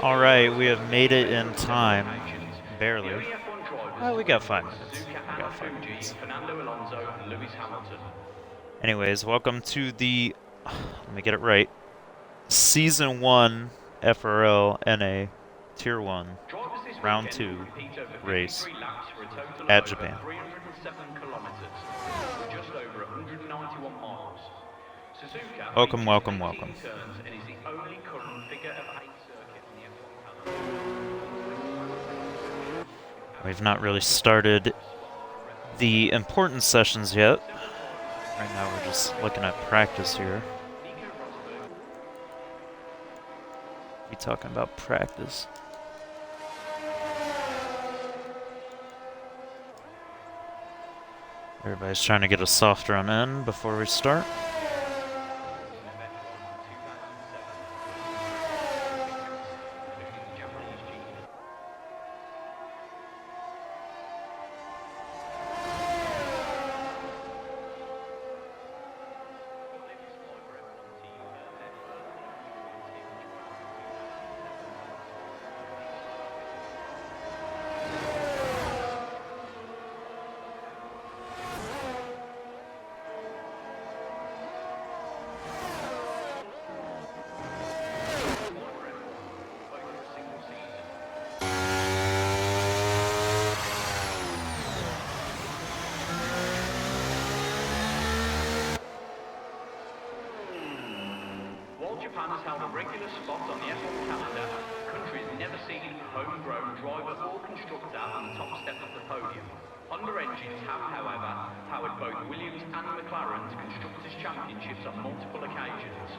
Alright, we have made it in time. Barely. Oh, we got 5 minutes. We got 5 minutes. Anyways, welcome to the... Let me get it right. Season 1 FRL-NA Tier 1 Round 2 race at Japan. Welcome, welcome, welcome. We've not really started the important sessions yet. Right now we're just looking at practice here. Be talking about practice. Everybody's trying to get a soft run in before we start. Japan has held a regular spot on the F1 calendar. The country has never seen a homegrown driver or constructor on the top step of the podium. Honda engines have, however, powered both Williams and McLaren's Constructors' Championships on multiple occasions.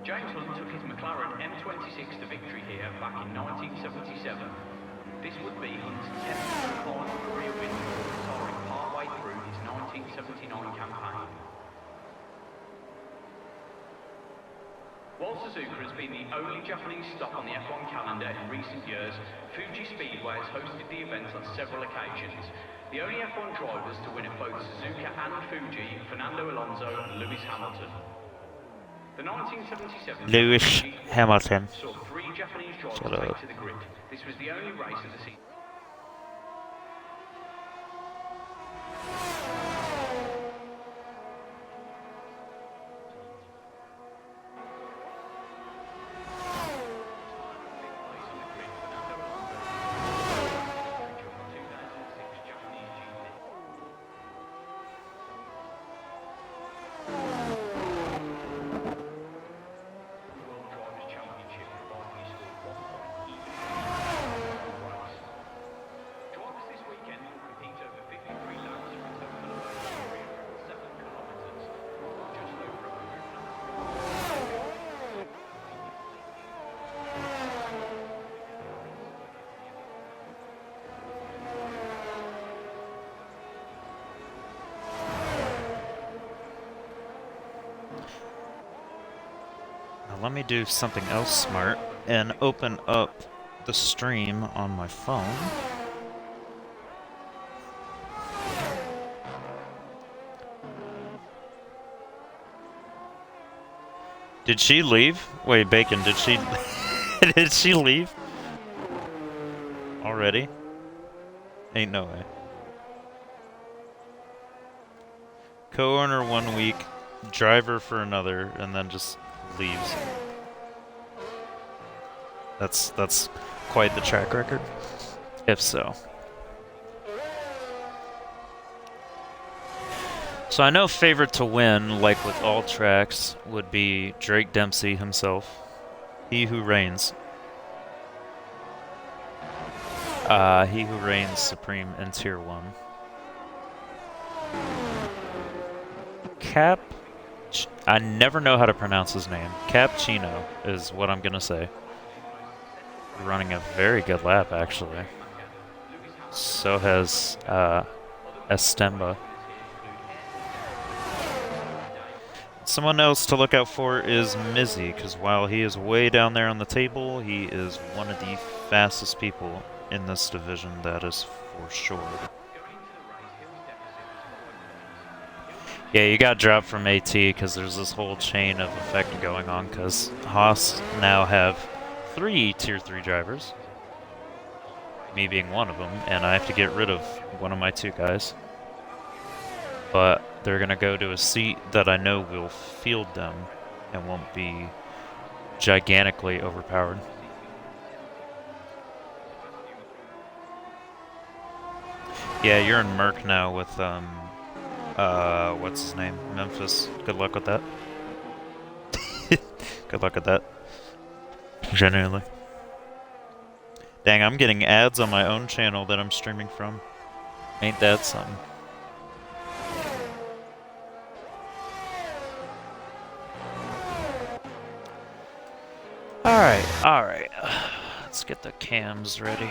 James Hunt took his McLaren M26 to victory here back in 1977. This would be Hunt's 10th final career win, retiring partway through his 1979 campaign. While Suzuka has been the only Japanese stop on the F1 calendar in recent years, Fuji Speedway has hosted the event on several occasions. The only F1 drivers to win at both Suzuka and Fuji, Fernando Alonso and Lewis Hamilton. The 1977 Lewis Hamilton. saw 3 Japanese drivers take to the grid. This was the only race of the season. Let me do something else smart and open up the stream on my phone. Did she leave? Wait, Bacon, did she did she leave? Already? Ain't no way. Co-owner 1 week, driver for another, and then just leaves. That's quite the track record, if so. So I know favorite to win, like with all tracks, would be Drake Dempsey himself. He who reigns. He who reigns supreme in Tier 1. I never know how to pronounce his name. Cappuccino is what I'm gonna say. Running a very good lap, actually. So has Estemba. Someone else to look out for is Mizzy, because while he is way down there on the table, he is one of the fastest people in this division, that is for sure. Yeah, you got dropped from AT because there's this whole chain of effect going on because Haas now have 3 Tier 3 drivers. Me being one of them, and I have to get rid of one of my 2 guys. But they're going to go to a seat that I know will field them and won't be gigantically overpowered. Yeah, you're in Merc now with, what's his name? Memphis. Good luck with that. Good luck with that. Genuinely. Dang, I'm getting ads on my own channel that I'm streaming from. Ain't that something? Alright. Let's get the cams ready.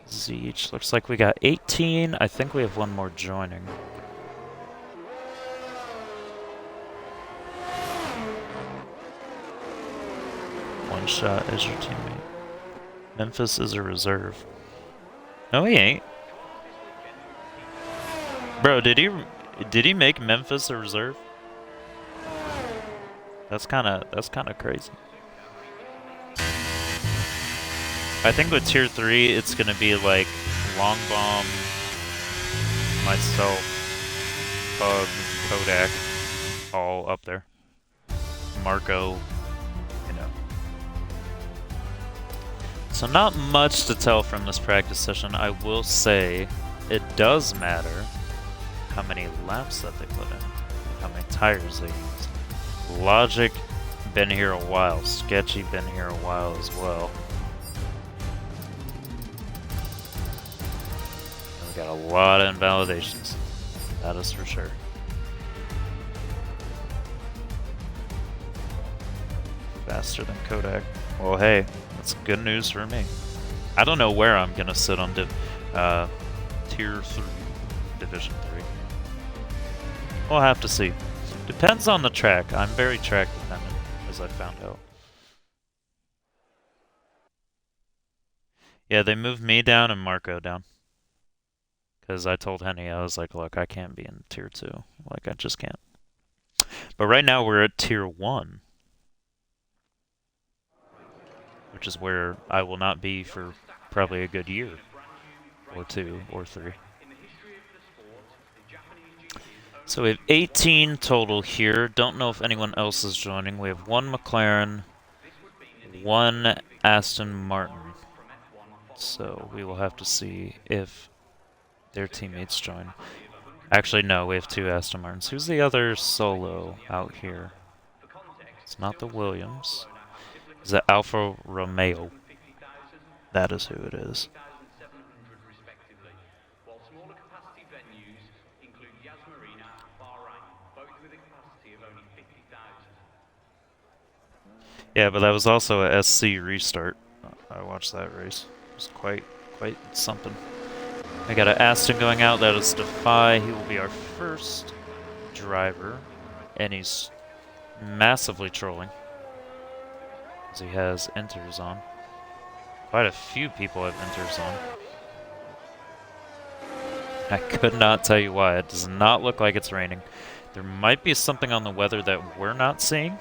Zeech, looks like we got 18. I think we have one more joining. One shot is your teammate. Memphis is a reserve. No, he ain't. Bro, did he make Memphis a reserve? That's kind of crazy. I think with Tier 3, it's going to be like Long Bomb, myself, Pug, Kodak, all up there. Marco, you know. So not much to tell from this practice session. I will say it does matter how many laps that they put in, how many tires they use. Logic, been here a while. Sketchy, been here a while as well. Got a lot of invalidations. That is for sure. Faster than Kodak. Well, hey, that's good news for me. I don't know where I'm gonna sit on Tier 3, Division 3. We'll have to see. Depends on the track. I'm very track dependent, as I found out. Yeah, they moved me down and Marco down. Because I told Henny, I was like, look, I can't be in Tier 2. Like, I just can't. But right now we're at Tier 1. Which is where I will not be for probably a good year. Or 2, or 3. So we have 18 total here. Don't know if anyone else is joining. We have 1 McLaren, 1 Aston Martin. So we will have to see if their teammates join. Actually, no, we have 2 Aston Martins. Who's the other solo out here? It's not the Williams. It's the Alfa Romeo. That is who it is. Yeah, but that was also a SC restart. I watched that race. It was quite something. I got an Aston going out, that is Defy. He will be our first driver, and he's massively trolling, because he has enters on. Quite a few people have enters on. I could not tell you why. It does not look like it's raining. There might be something on the weather that we're not seeing,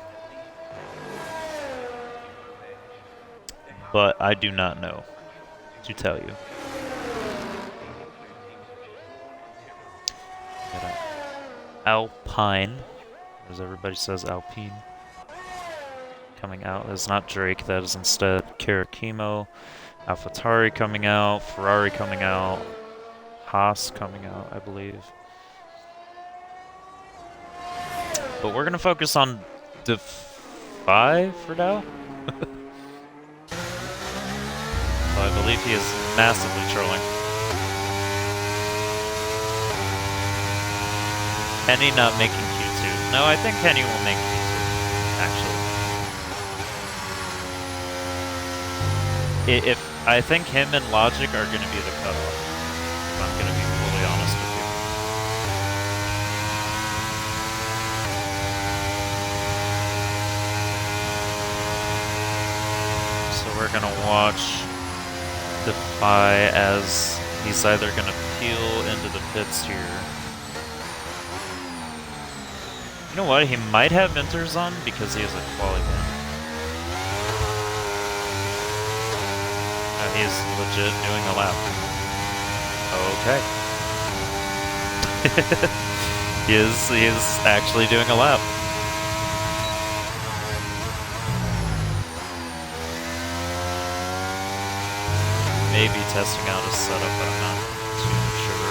but I do not know to tell you. Alpine, as everybody says, Alpine, coming out. That's not Drake, that is instead Karakimo. AlphaTauri coming out, Ferrari coming out, Haas coming out, I believe. But we're gonna focus on Defy for now. I believe he is massively trolling. Henny not making Q2. No, I think Henny will make Q2, actually. I think him and Logic are going to be the cutoff, if I'm going to be fully honest with you. So we're going to watch Defy as He's either going to peel into the pits here. You know what? He might have Inters on because he has a quali ban. No, he's legit doing a lap. Okay. He is actually doing a lap. Maybe testing out his setup, but I'm not too sure.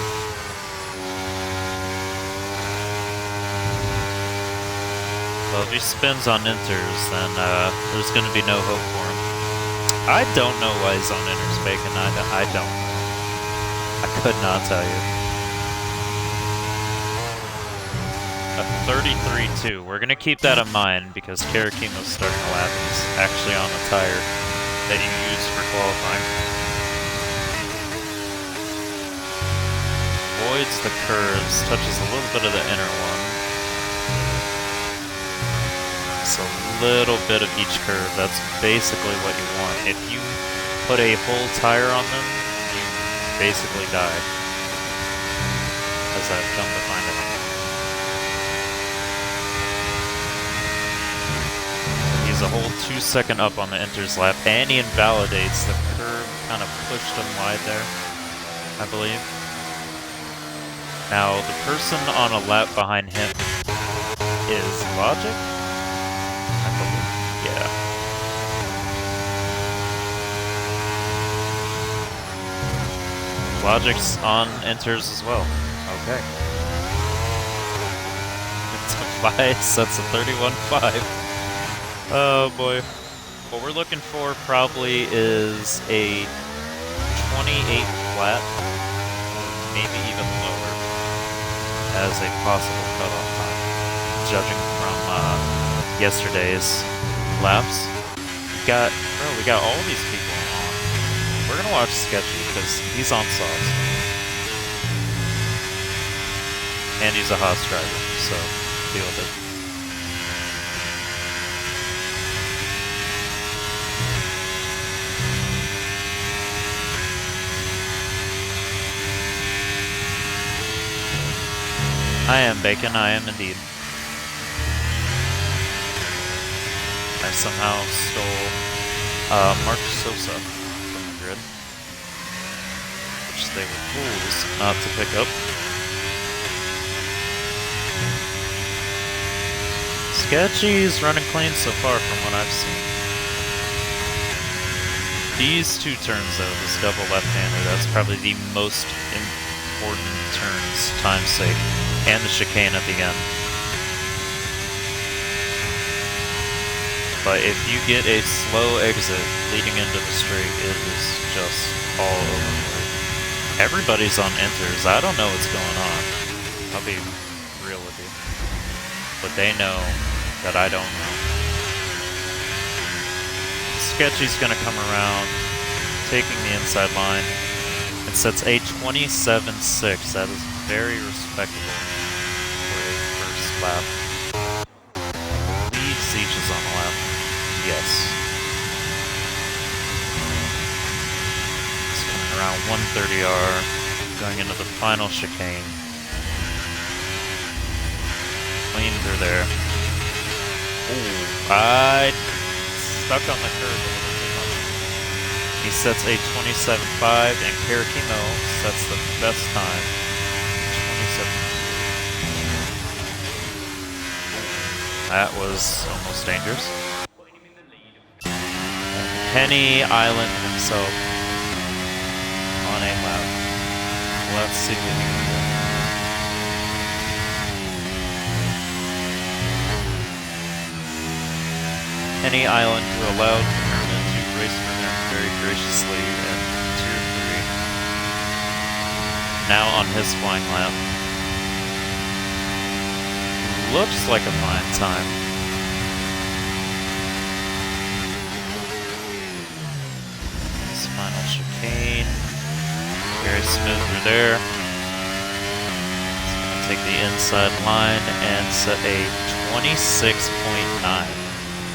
Well, if he spins on Inters, then there's going to be no hope for him. I don't know why he's on Inters, Bacon. I don't know. I could not tell you. A 33.2. We're going to keep that in mind because Karakimo's starting a lap. He's actually on the tire that you used for qualifying. Avoids the curves, touches a little bit of the inner one. Just a little bit of each curve. That's basically what you want. If you put a whole tire on them, you basically die. As I've come to find out. He's a whole 2-second up on the Inters lap, and he invalidates the curve, kind of pushed him wide there, I believe. Now, the person on a lap behind him is Logic? I believe, yeah. Logic's on Inters as well. Okay. Device, that's a 31.5. Oh boy. What we're looking for probably is a 28 flat, maybe even lower, as a possible cutoff time, judging from yesterday's laps. We got all these people on. We're gonna watch Sketchy because he's on sauce, and he's a Haas driver, so deal with it. I am Bacon, I am indeed. I somehow stole Mark Sosa from the grid, which they were fools not to pick up. Sketchy's running clean so far from what I've seen. These two turns though, this double left-hander, that's probably the most important turns, time's sake. And the chicane at the end. But if you get a slow exit leading into the straight, it is just all over. Everybody's on Inters. I don't know what's going on. I'll be real with you. But they know that I don't know. Sketchy's gonna come around, taking the inside line. It sets a 27.6. That is very respectable. Lap. Lead Siege is on the lap. Yes. It's coming around 130R, going into the final chicane. Clean through there. Ooh, I stuck on the curve a little too much. He sets a 27.5, and Karakimo sets the best time. 27. That was almost dangerous. Penny Island himself on a lap. Let's see what he can do. Penny Island to allow Herman to race for them very graciously in Tier 3. Now on his flying lap. Looks like a fine time. This final chicane. Very smooth through there. It's going to take the inside line and set a 26.9.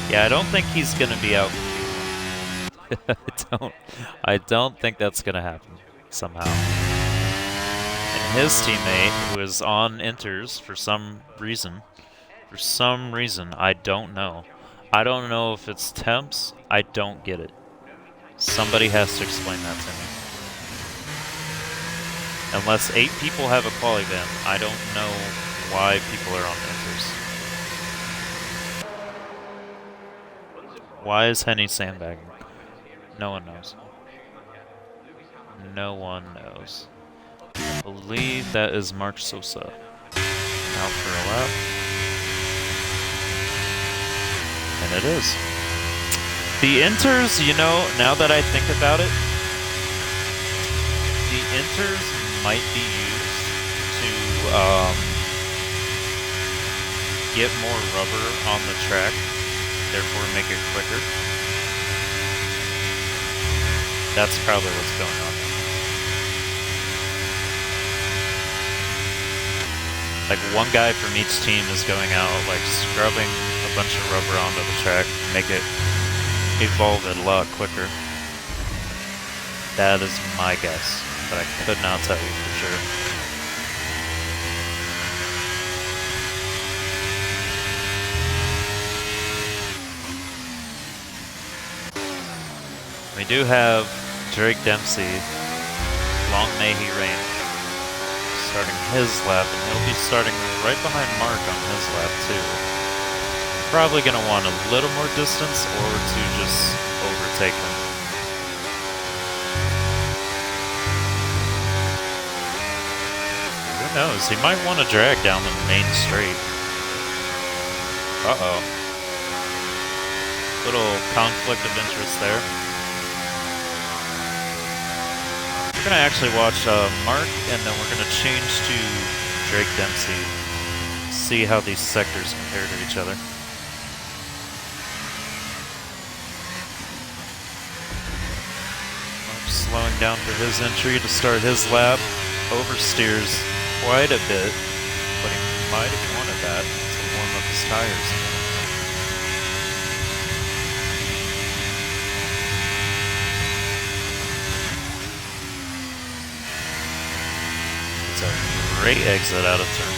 Yeah, I don't think he's going to be out. I don't think that's going to happen somehow. his teammate, who is on inters for some reason. For some reason, I don't know. I don't know if it's temps. I don't get it. Somebody has to explain that to me. Unless 8 people have a quali ban, I don't know why people are on inters. Why is Henny sandbagging? No one knows. No one knows. I believe that is Mark Sosa. Out for a lap. And it is. The inters, you know, now that I think about it, the inters might be used to get more rubber on the track, therefore make it quicker. That's probably what's going on. Like one guy from each team is going out, like scrubbing a bunch of rubber onto the track, make it evolve it a lot quicker. That is my guess, but I could not tell you for sure. We do have Drake Dempsey, long may he reign, starting his lap, and he'll be starting right behind Mark on his lap too. Probably going to want a little more distance or to just overtake him. Who knows? He might want to drag down the main straight. Uh-oh. Little conflict of interest there. We're going to actually watch Mark, and then we're going to change to Drake Dempsey. See how these sectors compare to each other. Mark slowing down for his entry to start his lap. Oversteers quite a bit, but he might have wanted that to warm up his tires. Great exit out of turn 1.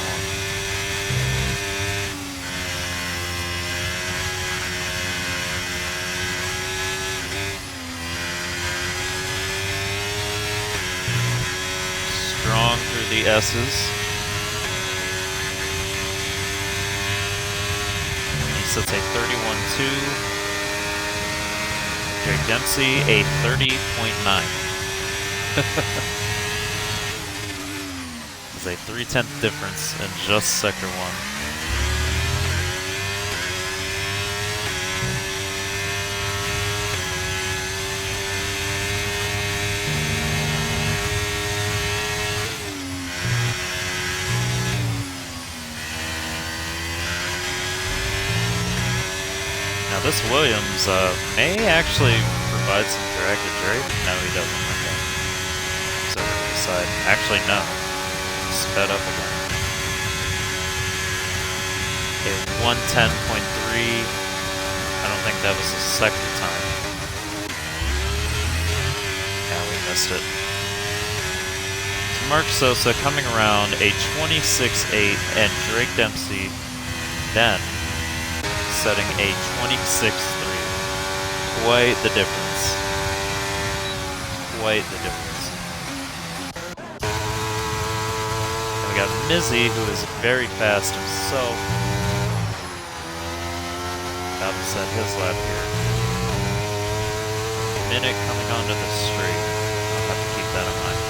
Strong through the S's. He sets a 31.2. Drake Dempsey a 30.9. A 3/10 difference in just sector 1. Now this Williams may actually provide some drag to Drake. No, he doesn't. Okay. So over to the side. Actually, no. Sped up again. Okay, 110.3. I don't think that was the sector time. Yeah, we missed it. So Mark Sosa coming around a 26.8, and Drake Dempsey then setting a 26.3. Quite the difference. Quite the difference. We got Mizzy, who is very fast himself. About to set his lap here. Minute coming onto the straight. I'll have to keep that in mind.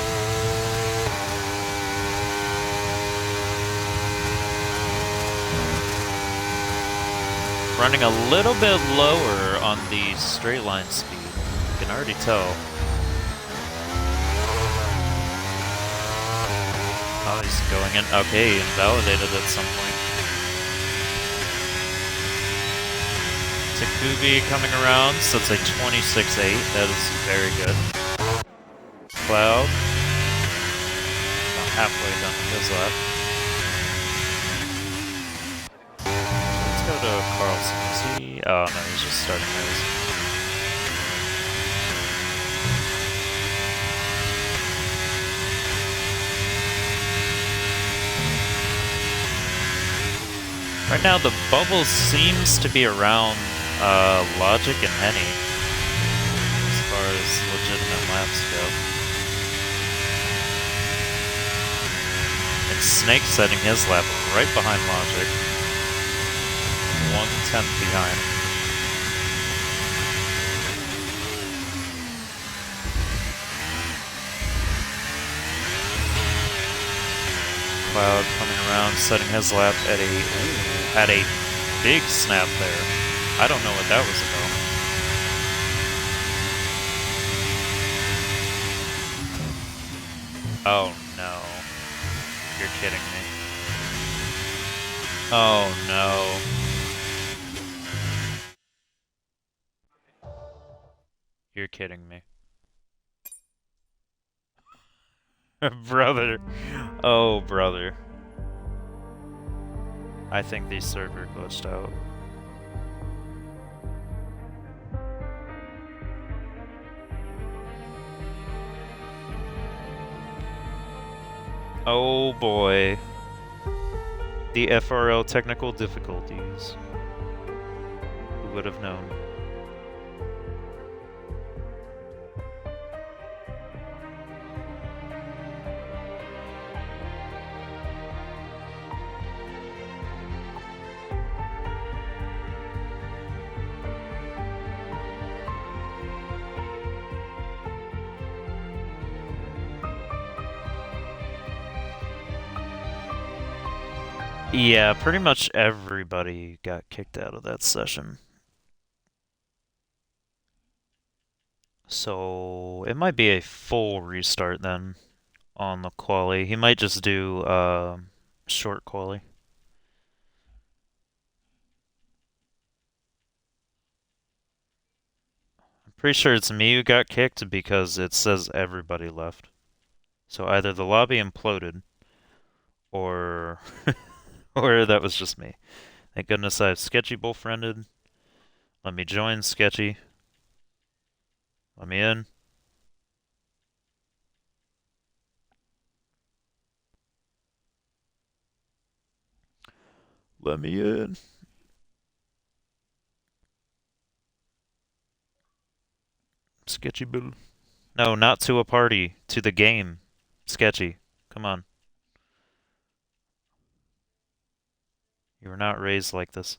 Running a little bit lower on the straight line speed. You can already tell. Oh, he's going in. Okay, invalidated at some point. Takubi coming around, so it's a 26.8. That is very good. Cloud. About halfway done with his lap. Let's go to Carlson. Is he? Oh no, he's just starting his. Right now, the bubble seems to be around Logic and Henny as far as legitimate laps go. And Snake setting his lap right behind Logic. 1/10 behind. Cloud coming around, setting his lap at a big snap there. I don't know what that was about. Oh no. You're kidding me. Oh no. You're kidding me. Brother. Oh, brother. I think the server glitched out. Oh boy. The FRL technical difficulties. Who would have known? Yeah, pretty much everybody got kicked out of that session. So it might be a full restart then on the quali. He might just do short quali. I'm pretty sure it's me who got kicked because it says everybody left. So either the lobby imploded or or that was just me. Thank goodness I have Sketchy bullfriended. Let me join Sketchy. Let me in. Let me in. Sketchy boo. No, not to a party. To the game. Sketchy. Come on. You were not raised like this.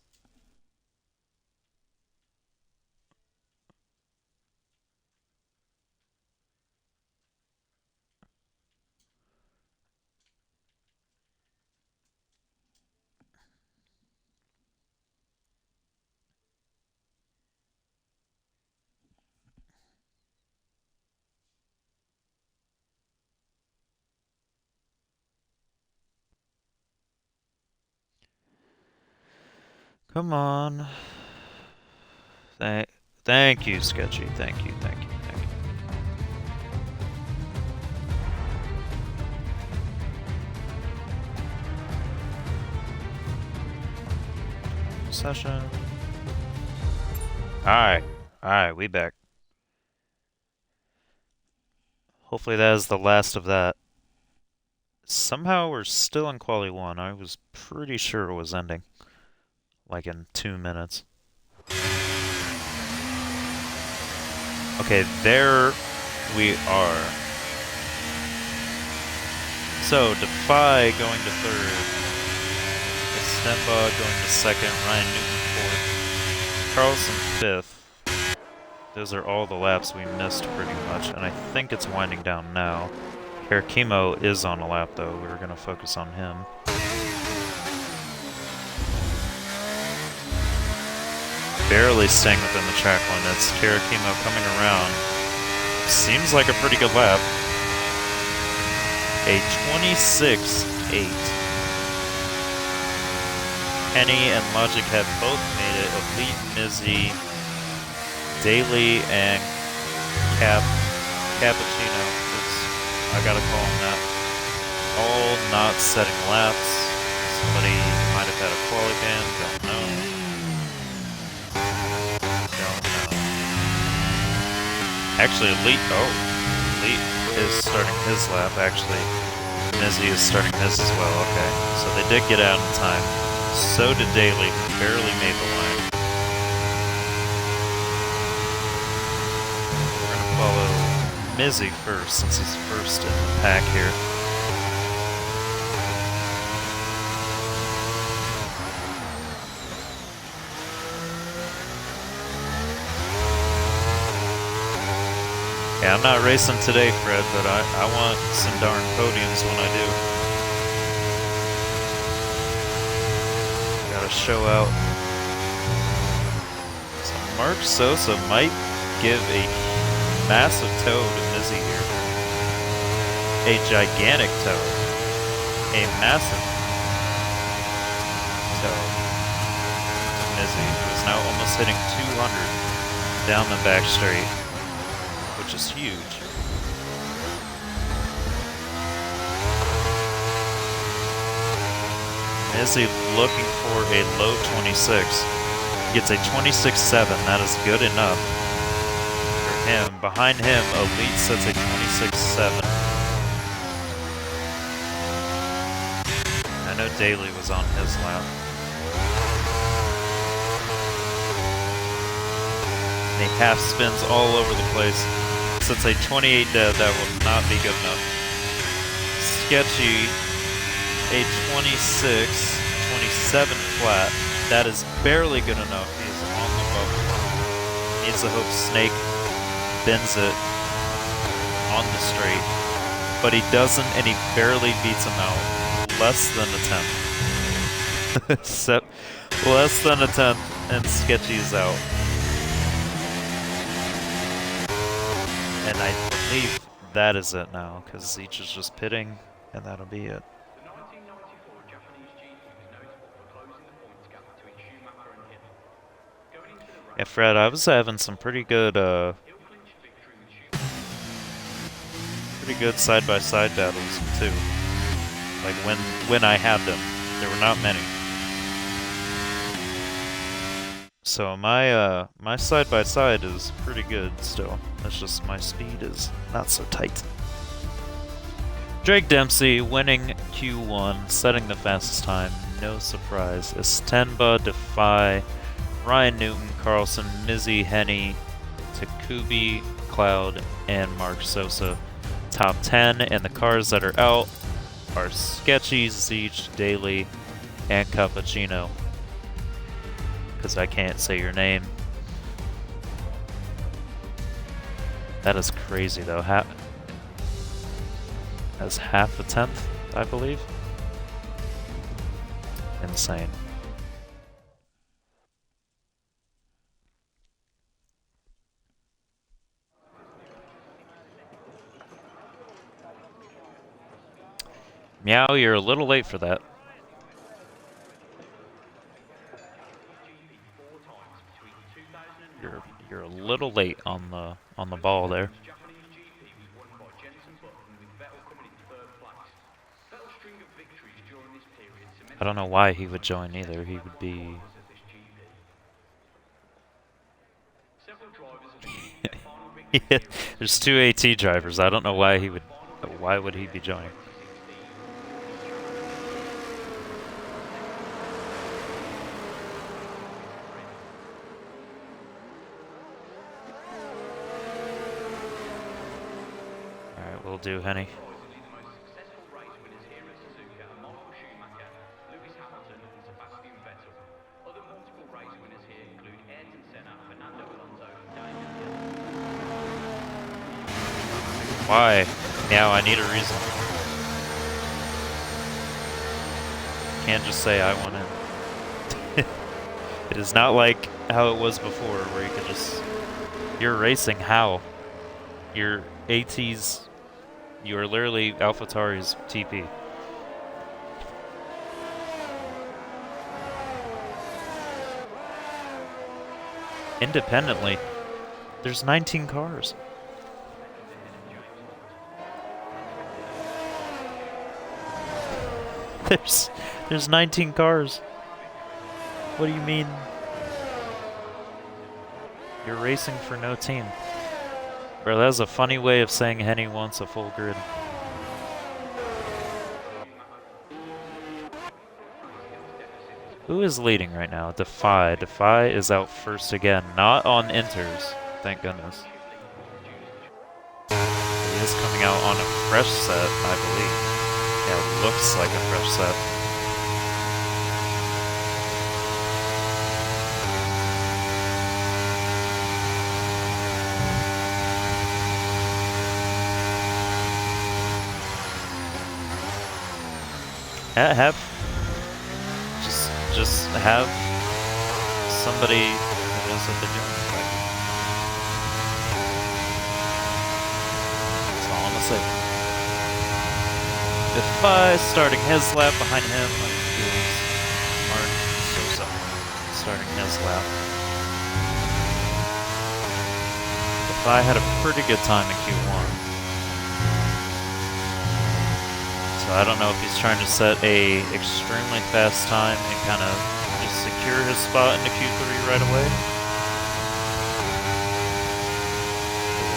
Come on. Thank you, Sketchy. Thank you, thank you, thank you. Session. Alright, we back. Hopefully that is the last of that. Somehow we're still in Quali 1. I was pretty sure it was ending. Like in 2 minutes. Okay, there we are. So, Defy going to third. Stemba going to second. Ryan Newton fourth. Carlson fifth. Those are all the laps we missed pretty much, and I think it's winding down now. Chemo is on a lap though. We're going to focus on him. Barely staying within the track limits. Chemo coming around. Seems like a pretty good lap. A 26.8. Henny and Logic have both made it. Elite, Mizzy, Daily, and Cappuccino. I gotta call him that. All not setting laps. Somebody might have had a quali ban. Don't know. Actually, Elite is starting his lap. Actually, Mizzy is starting his as well. Okay, so they did get out in time. So did Daly, who barely made the line. We're gonna follow Mizzy first, since he's first in the pack here. Yeah, I'm not racing today, Fred, but I want some darn podiums when I do. Gotta show out. So Mark Sosa might give a massive toe to Mizzy here. A gigantic toe. A massive toe to Mizzy, who is now almost hitting 200 down the back straight, which is huge. Mizzy looking for a low 26. Gets a 26.7. That is good enough for him. Behind him, Elite sets a 26.7. I know Daly was on his lap. And he half spins all over the place. Sets a 28 dead. That will not be good enough. Sketchy, a 26, 27 flat. That is barely good enough. He is on the bubble. Needs to hope Snake bends it on the straight. But he doesn't, and he barely beats him out. Less than a tenth. Less than a tenth, and Sketchy is out. And I believe that is it now, because Zeech is just pitting, and that'll be it. Yeah, Fred, I was having some pretty good side-by-side battles too. Like when I had them, there were not many. So my side-by-side is pretty good still. It's just my speed is not so tight. Drake Dempsey winning Q1, setting the fastest time. No surprise. Estenba, Defy, Ryan Newton, Carlson, Mizzy, Henny, Takubi, Cloud, and Mark Sosa. Top 10, and the cars that are out are Sketchy, Zeech, Daly, and Cappuccino. Because I can't say your name. That is crazy though. That's half a tenth, I believe. Insane. Meow, you're a little late for that. You're a little late on the ball there. I don't know why he would join either. He would be yeah, there's two AT drivers. I don't know why he would. Why would he be joining? All right, we'll do Henny. Why? Now I need a reason. Can't just say I want in. It is not like how it was before, where you could just... You're racing how? Your AT's... You are literally AlphaTauri's TP. Independently, there's 19 cars. There's 19 cars. What do you mean? You're racing for no team. Bro, that was a funny way of saying Henny wants a full grid. Who is leading right now? Defy. Defy is out first again. Not on inters. Thank goodness. He is coming out on a fresh set, I believe. Yeah, it looks like a fresh set. Have just have somebody who knows what they're doing. That's all I'm gonna say. Defy starting his lap behind him. Mark Sosa starting his lap. Defy had a pretty good time in Q1. So I don't know if he's trying to set a extremely fast time and kind of just secure his spot into Q3 right away.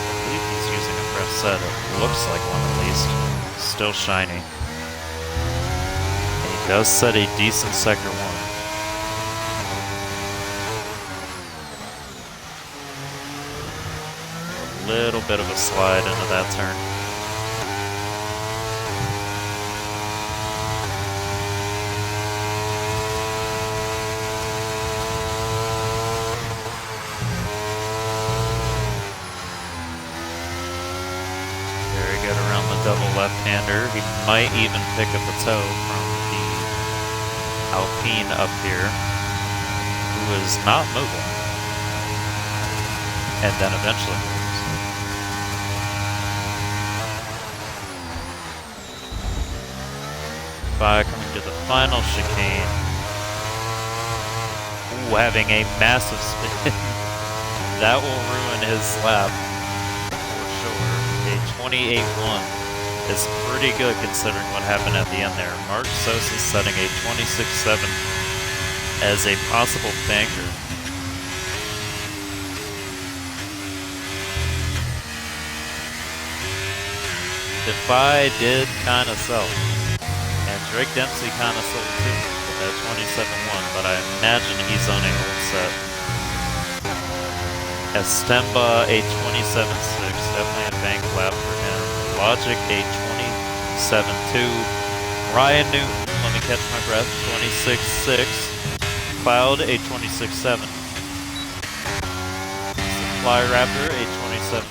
I believe he's using a fresh set. It looks like one at least. Still shiny. And he does set a decent sector one. A little bit of a slide into that turn. Double left-hander. He might even pick up a toe from the Alpine up here, who is not moving, and then eventually moves. By coming to the final chicane. Ooh, having a massive spin. That will ruin his lap for sure. A 28-1. Is pretty good considering what happened at the end there. Mark Sosa setting a 26-7 as a possible banker. Defy did kind of sell. And Drake Dempsey kind of sold too with that 27-1, but I imagine he's on a old set. Estemba a 27-6, definitely a bank lap for him. Logic a 27-2. Ryan Newton, let me catch my breath, 26-6. Cloud a 26-7. Fly Raptor a 27-3.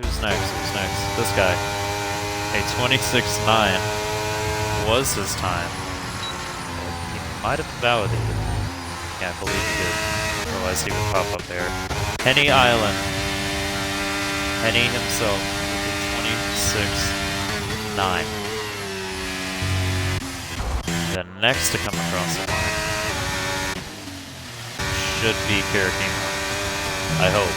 Who's next? Who's next? This guy. A 26-9 was his time. He might have validated. Can't believe he did. Otherwise he would pop up there. Henny Island. Henny himself. 26-9. The next to come across the line should be Karakima. I hope.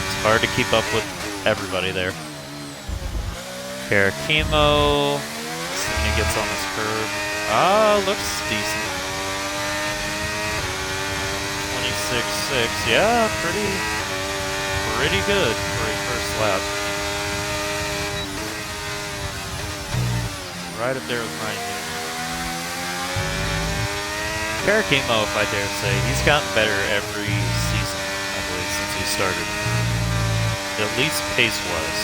It's hard to keep up with everybody there. Karakimo. As soon as he gets on this curve. Ah, looks decent. 26-6. Yeah, pretty good for a first lap. Right up there with Ryan Newton. Karakimo, if I dare say, he's gotten better every season, I believe, since he started. At least pace-wise.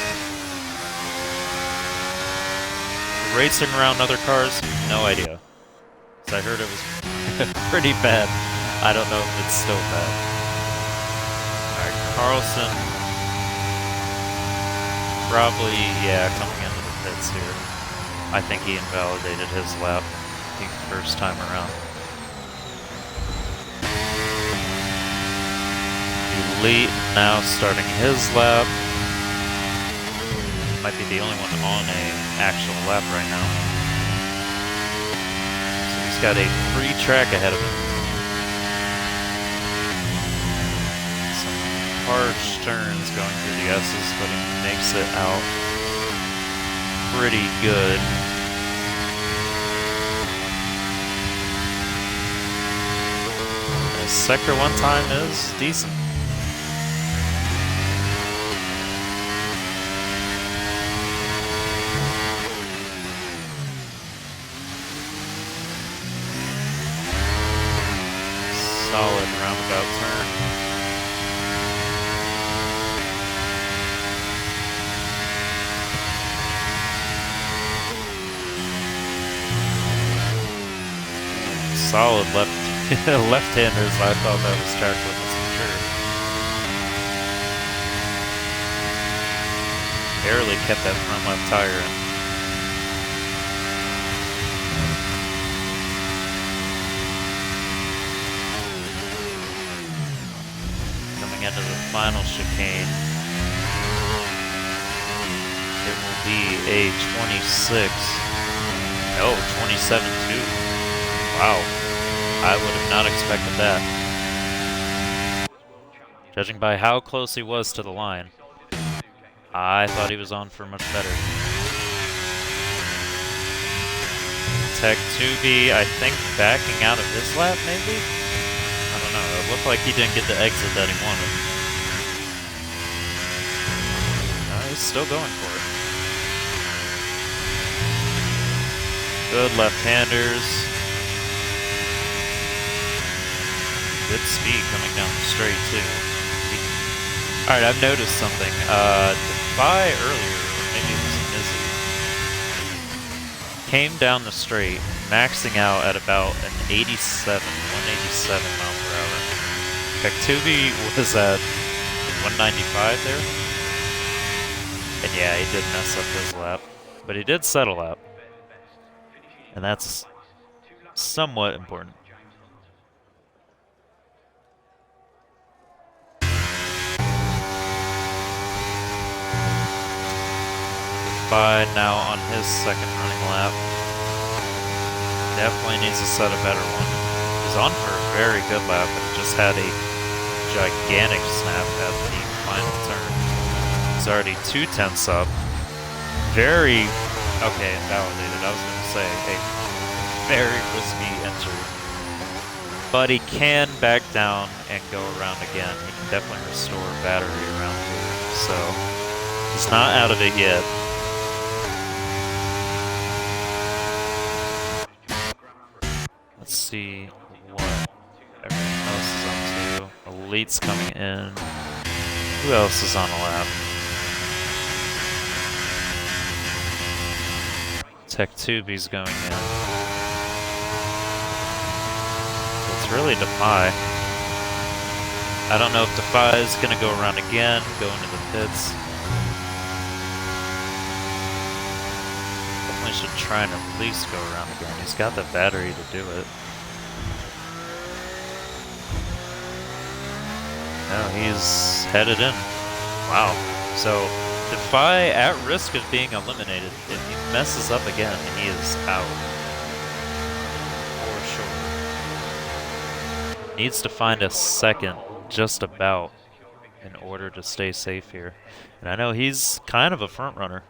Racing around other cars, no idea. 'Cause I heard it was pretty bad. I don't know if it's still bad. Alright, Carlson. Probably, yeah, coming into the pits here. I think he invalidated his lap the first time around. Elite now starting his lap. Might be the only one on a actual lap right now. So he's got a free track ahead of him. Some harsh turns going through the S's, but he makes it out pretty good. His sector 1 time is decent. solid roundabout turn. Solid left-handers. I thought that was track limits for sure. Barely kept that front left tire in. Coming into the final chicane, it will be a 26. No, 27-2. Wow. I would have not expected that. Judging by how close he was to the line, I thought he was on for much better. Tech 2B, I think, backing out of his lap, maybe? I don't know. It looked like he didn't get the exit that he wanted. No, he's still going for it. Good left-handers. Good speed coming down the straight, too. Alright, I've noticed something. Defy earlier, or maybe it was Mizzy, came down the straight, maxing out at about an 187 mile per hour. Kaktubi was at 195 there. And yeah, he did mess up his lap. But he did set a lap. And that's somewhat important. By now on his second running lap. Definitely needs to set a better one. He's on for a very good lap, but just had a gigantic snap at the final turn. He's already 2/10 up. Very, okay, invalidated. I was going to say a very risky entry. But he can back down and go around again. He can definitely restore battery around here. So he's not out of it yet. Let's see what everyone else is up to. Elite's coming in. Who else is on a lap? Tech 2B's going in. So it's really Defy. I don't know if Defy is going to go around again, go into the pits. Definitely should try and at least go around again. He's got the battery to do it. No, he's headed in. Wow. So, Defy at risk of being eliminated. If he messes up again, he is out. For sure. Needs to find a second, just about, in order to stay safe here. And I know he's kind of a front runner.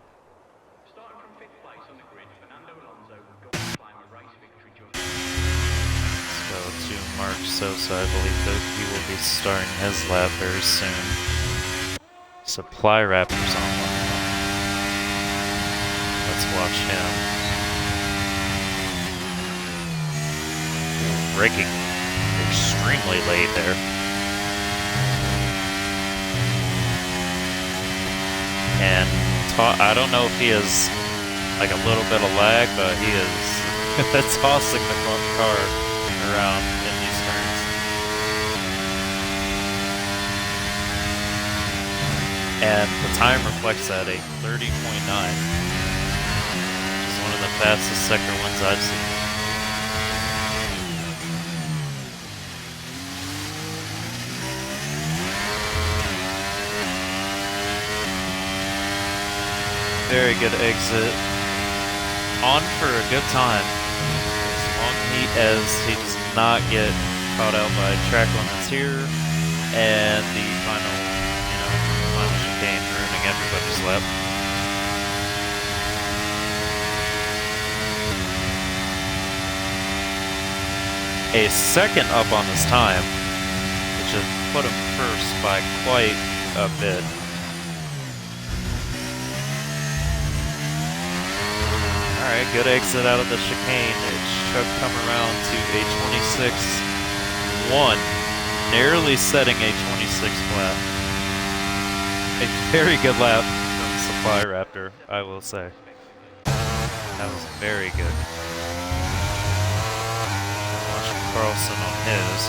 Mark Sosa, I believe that he will be starting his lap very soon. Supply Raptors online. Let's watch him. Braking extremely late there. And I don't know if he has like a little bit of lag, but he is tossing the front car around in these turns. And the time reflects that, a 30.9, which is one of the fastest sector ones I've seen. Very good exit. On for a good time. As long as he does not get caught out by track limits here and the final chicane ruining everybody's lap. A second up on this time, which has put him first by quite a bit. Alright, good exit out of the chicane. It should come around to a 26-1. Narrowly setting a 26 flat. A very good lap from Supply Raptor, I will say. That was very good. Watching Carlson on his.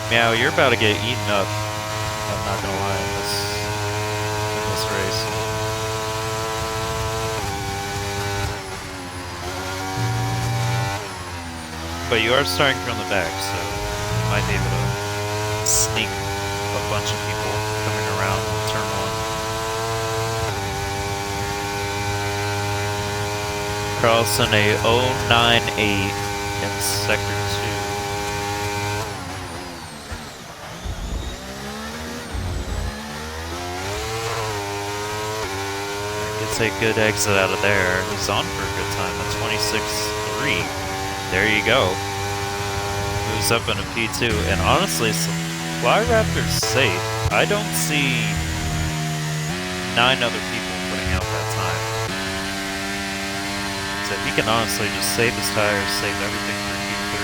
Meow, you're about to get eaten up. I'm not gonna lie in this race. But you are starting from the back, so you might be able to sneak a bunch of people coming around turn one. Carlson a 098 in sector 2. Gets a good exit out of there. He's on for a good time, a 26.3. There you go. Moves up in a P2, and honestly, Supply Raptor's safe. I don't see 9 other people putting out that time. So he can honestly just save his tires, save everything for P3.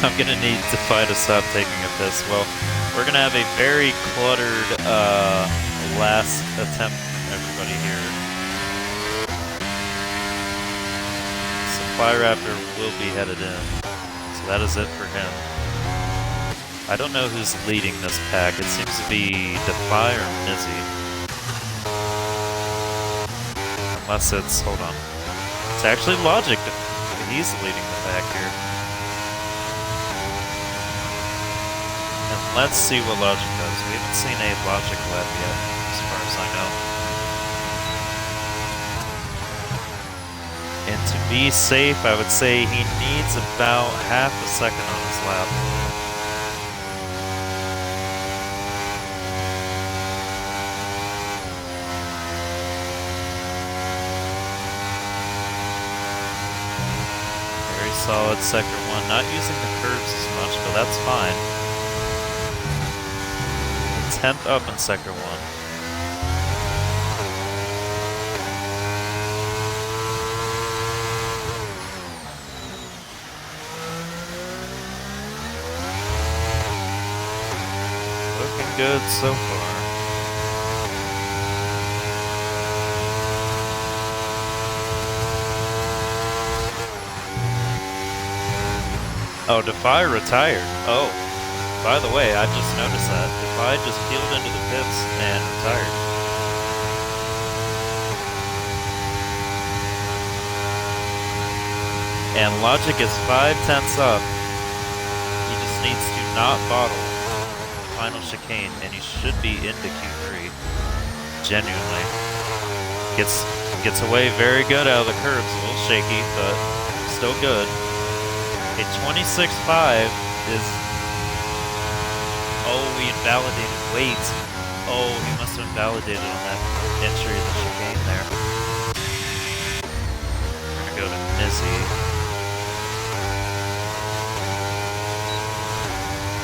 I'm gonna need Defy to stop taking a piss. Well, we're gonna have a very cluttered last attempt from everybody here. Supply Raptor will be headed in, so that is it for him. I don't know who's leading this pack. It seems to be Defy or Mizzy. Unless it's, hold on. It's actually Logic. He's leading the pack here. Let's see what Logic does. We haven't seen a Logic lap yet, as far as I know. And to be safe, I would say he needs about half a second on his lap. Very solid sector 1. Not using the curves as much, but that's fine. 10th up in sector 1. Looking good so far. Oh, Defy retired. Oh. By the way, I just noticed that. Defy just peeled into the pits and retired. And Logic is 5/10 up. He just needs to not bottle the final chicane, and he should be into Q3. Genuinely. Gets away very good out of the curbs. A little shaky, but still good. A 26.5 is... Oh, we invalidated. Wait. Oh, he must have invalidated on that entry of the chicane there. We're gonna go to Mizzy.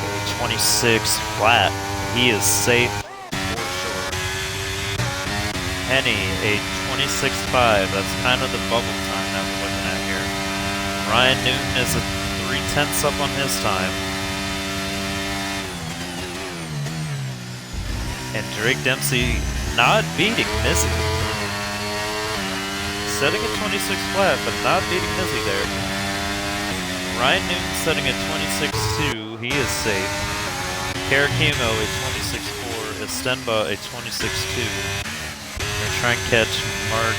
Okay, 26 flat. He is safe for sure. Henny, a 26.5. That's kind of the bubble time that we're looking at here. Ryan Newton is a 3/10 up on his time. And Drake Dempsey not beating Mizzy. Setting a 26 flat, but not beating Mizzy there. Ryan Newton setting a 26.2. He is safe. Karakimo a 26.4. Estenba a 26.2. They're trying to catch Mark.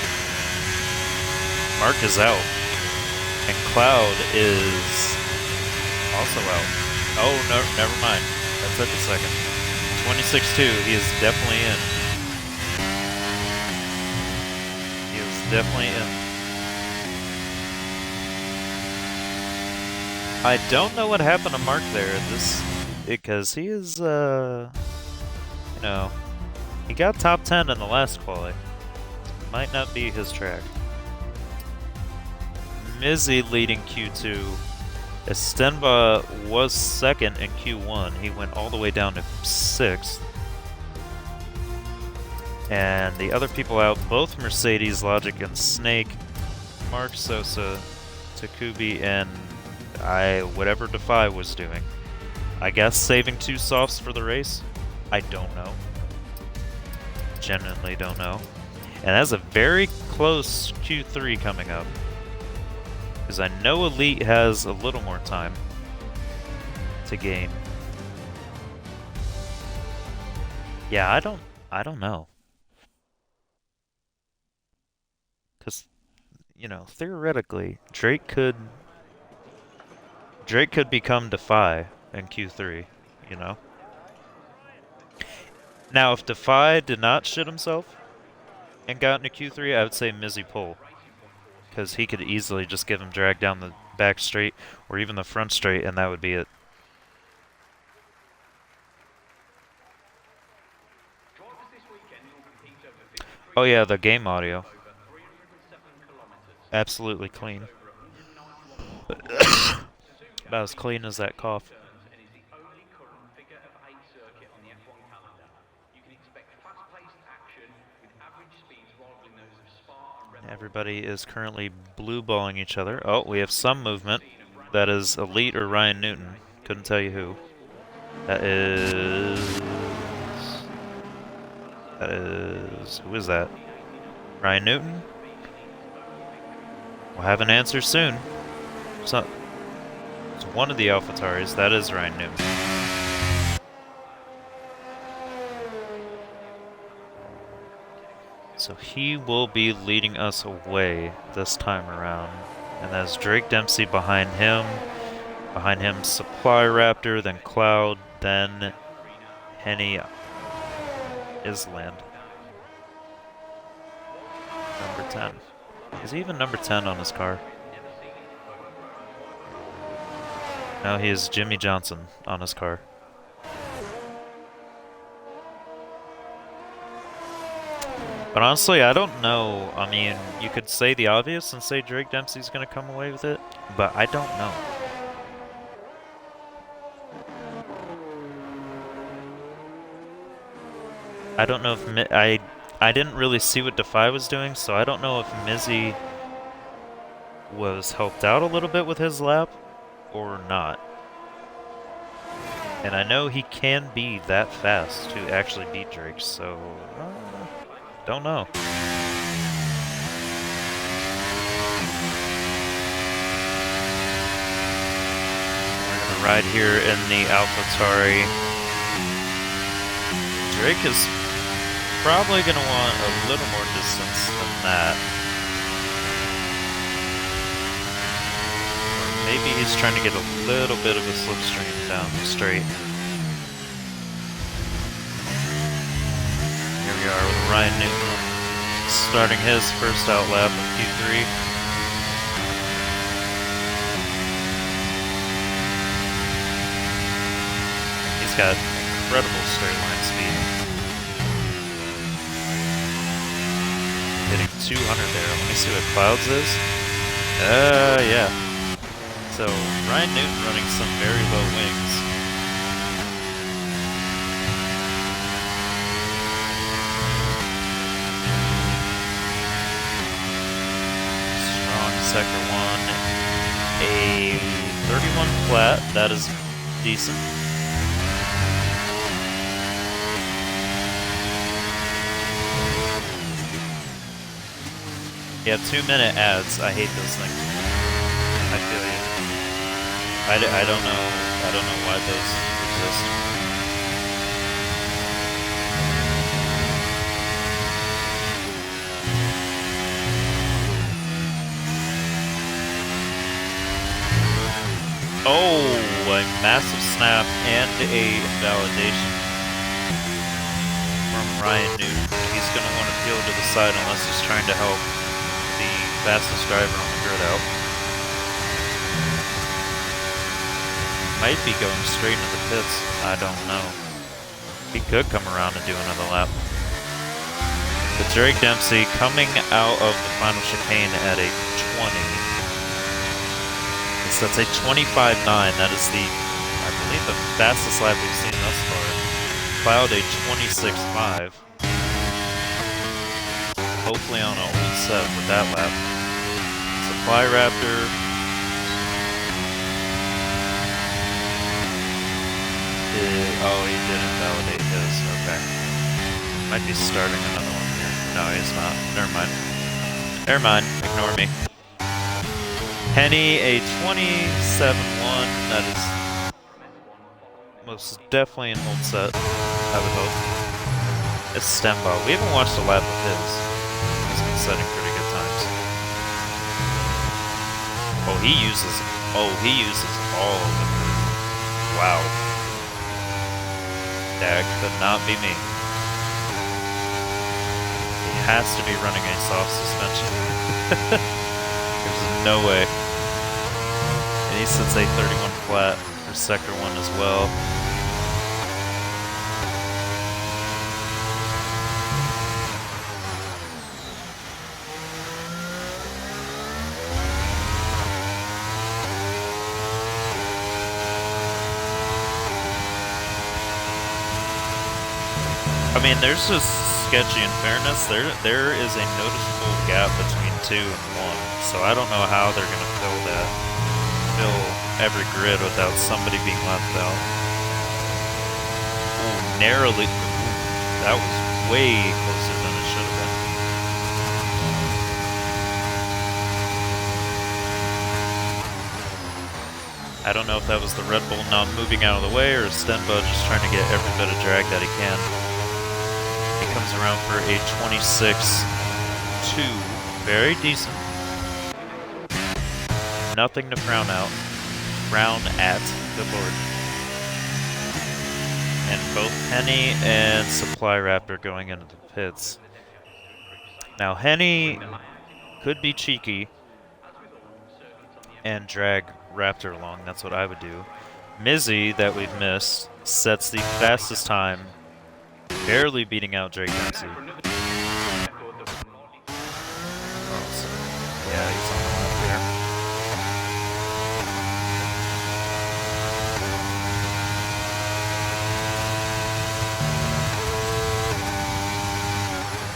Mark is out. And Cloud is also out. Oh, no, never mind. That took a second. 26.2, he is definitely in. He is definitely in. I don't know what happened to Mark there, because he is, you know, he got top 10 in the last quali. Might not be his track. Mizzy leading Q2. Estenba was second in Q1. He went all the way down to 6th. And the other people out, both Mercedes, Logic, and Snake, Mark, Sosa, Takubi, and whatever Defy was doing. I guess saving 2 softs for the race? I don't know. Genuinely don't know. And that's a very close Q3 coming up. Because I know Elite has a little more time to gain. Yeah, I don't know. Because, you know, theoretically, Drake could become Defy in Q3, you know? Now, if Defy did not shit himself and got into Q3, I would say Mizzy Pole. Because he could easily just give him drag down the back straight or even the front straight, and that would be it. Oh yeah, the game audio. Absolutely clean. About as clean as that cough. Everybody is currently blue balling each other. Oh, we have some movement. That is Elite or Ryan Newton. Couldn't tell you who. That is... Who is that? Ryan Newton? We'll have an answer soon. It's one of the AlphaTauris. That is Ryan Newton. So he will be leading us away this time around. And that's Drake Dempsey behind him. Behind him, Supply Raptor, then Cloud, then Henny Island. Number 10. Is he even number 10 on his car? No, he is Jimmy Johnson on his car. But honestly, I don't know. I mean, you could say the obvious and say Drake Dempsey's going to come away with it, but I don't know. I don't know if... I didn't really see what Defy was doing, so I don't know if Mizzy was helped out a little bit with his lap or not. And I know he can be that fast to actually beat Drake, so... don't know. We're gonna ride here in the AlphaTauri. Drake is probably gonna want a little more distance than that. Or maybe he's trying to get a little bit of a slipstream down the straight. Here we are with Ryan Newton starting his first out lap of Q3. He's got incredible straight line speed. Hitting 200 there. Let me see what Clouds is. Yeah. So Ryan Newton running some very low wings. Sector 1, a 31 flat, that is decent. Yeah, 2-minute ads, I hate those things. I feel you. I don't know why those exist. Oh, a massive snap and a invalidation from Ryan Newton. He's going to want to peel to the side unless he's trying to help the fastest driver on the grid out. Might be going straight into the pits. I don't know. He could come around and do another lap. But Drake Dempsey coming out of the final chicane at a 20. So that's a 25.9. That is I believe, the fastest lap we've seen thus far. Cloud a 26.5. Hopefully on an old set with that lap. Supply Raptor. Oh, he didn't validate his. Okay. Might be starting another one here. No, he's not. Never mind. Never mind. Ignore me. Henny, a 27.1. That is most definitely an old set, I would hope. It's Stemba. We haven't watched a lap of his. He's been setting pretty good times. Oh, he uses all of it. Wow. That could not be me. He has to be running a soft suspension. There's no way. And he sits a 31 flat for sector 1 as well. I mean, there's just sketchy in fairness. There is a noticeable gap between 2 and 1, so I don't know how they're going to fill every grid without somebody being left out. Ooh, narrowly. Ooh, that was way closer than it should have been. I don't know if that was the Red Bull not moving out of the way or Stenbo just trying to get every bit of drag that he can. He comes around for a 26.2. Very decent. Nothing to frown at. Good lord. And both Henny and Supply Raptor going into the pits. Now Henny could be cheeky and drag Raptor along. That's what I would do. Mizzy, that we've missed, sets the fastest time, barely beating out Drake Dempsey. Yeah, he's on the left there.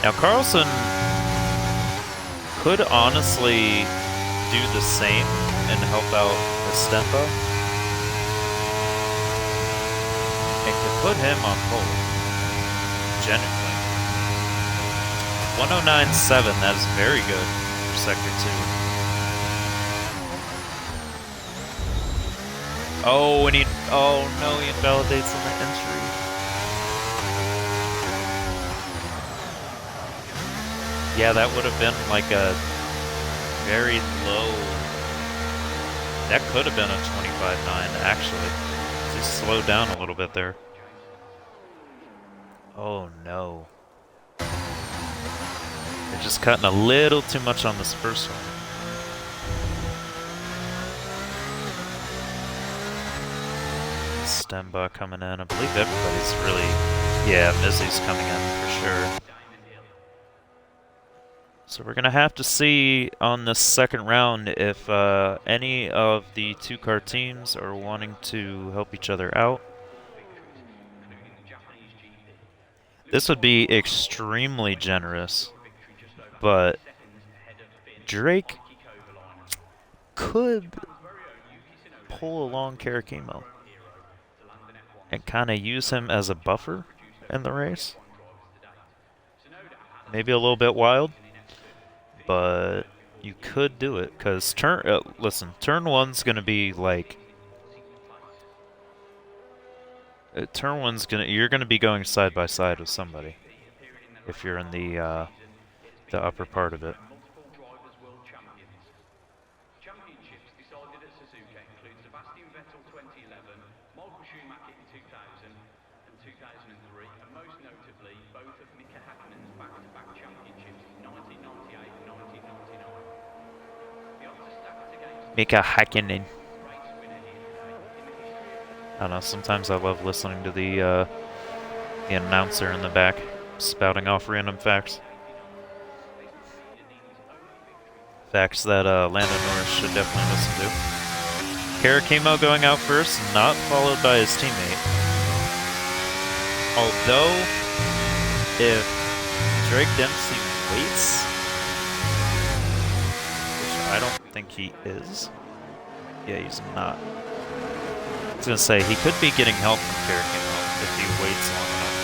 Now Carlson could honestly do the same and help out Estempo. And could put him on pole. Genuinely. 109.7, that is very good for Sector 2. Oh, and oh no, he invalidates on the entry. Yeah, that would have been like a very low. That could have been a 25.9, actually. Just slowed down a little bit there. Oh no. They're just cutting a little too much on this first one. Stemba coming in. I believe everybody's really... Yeah, Mizzy's coming in for sure. So we're going to have to see on this second round if any of the two-car teams are wanting to help each other out. This would be extremely generous, but Drake could pull along Karakimo and kind of use him as a buffer in the race. Maybe a little bit wild, but you could do it, because listen, turn one's gonna be like you're gonna be going side by side with somebody if you're in the upper part of it. Mika Hakkinen. I don't know, sometimes I love listening to the announcer in the back spouting off random facts. Facts that Lando Norris should definitely listen to. Karakimo going out first, not followed by his teammate. Although, if Drake Dempsey waits, which I don't think he is. Yeah, he's not. I was gonna say, he could be getting help from Karakimo if he waits long enough.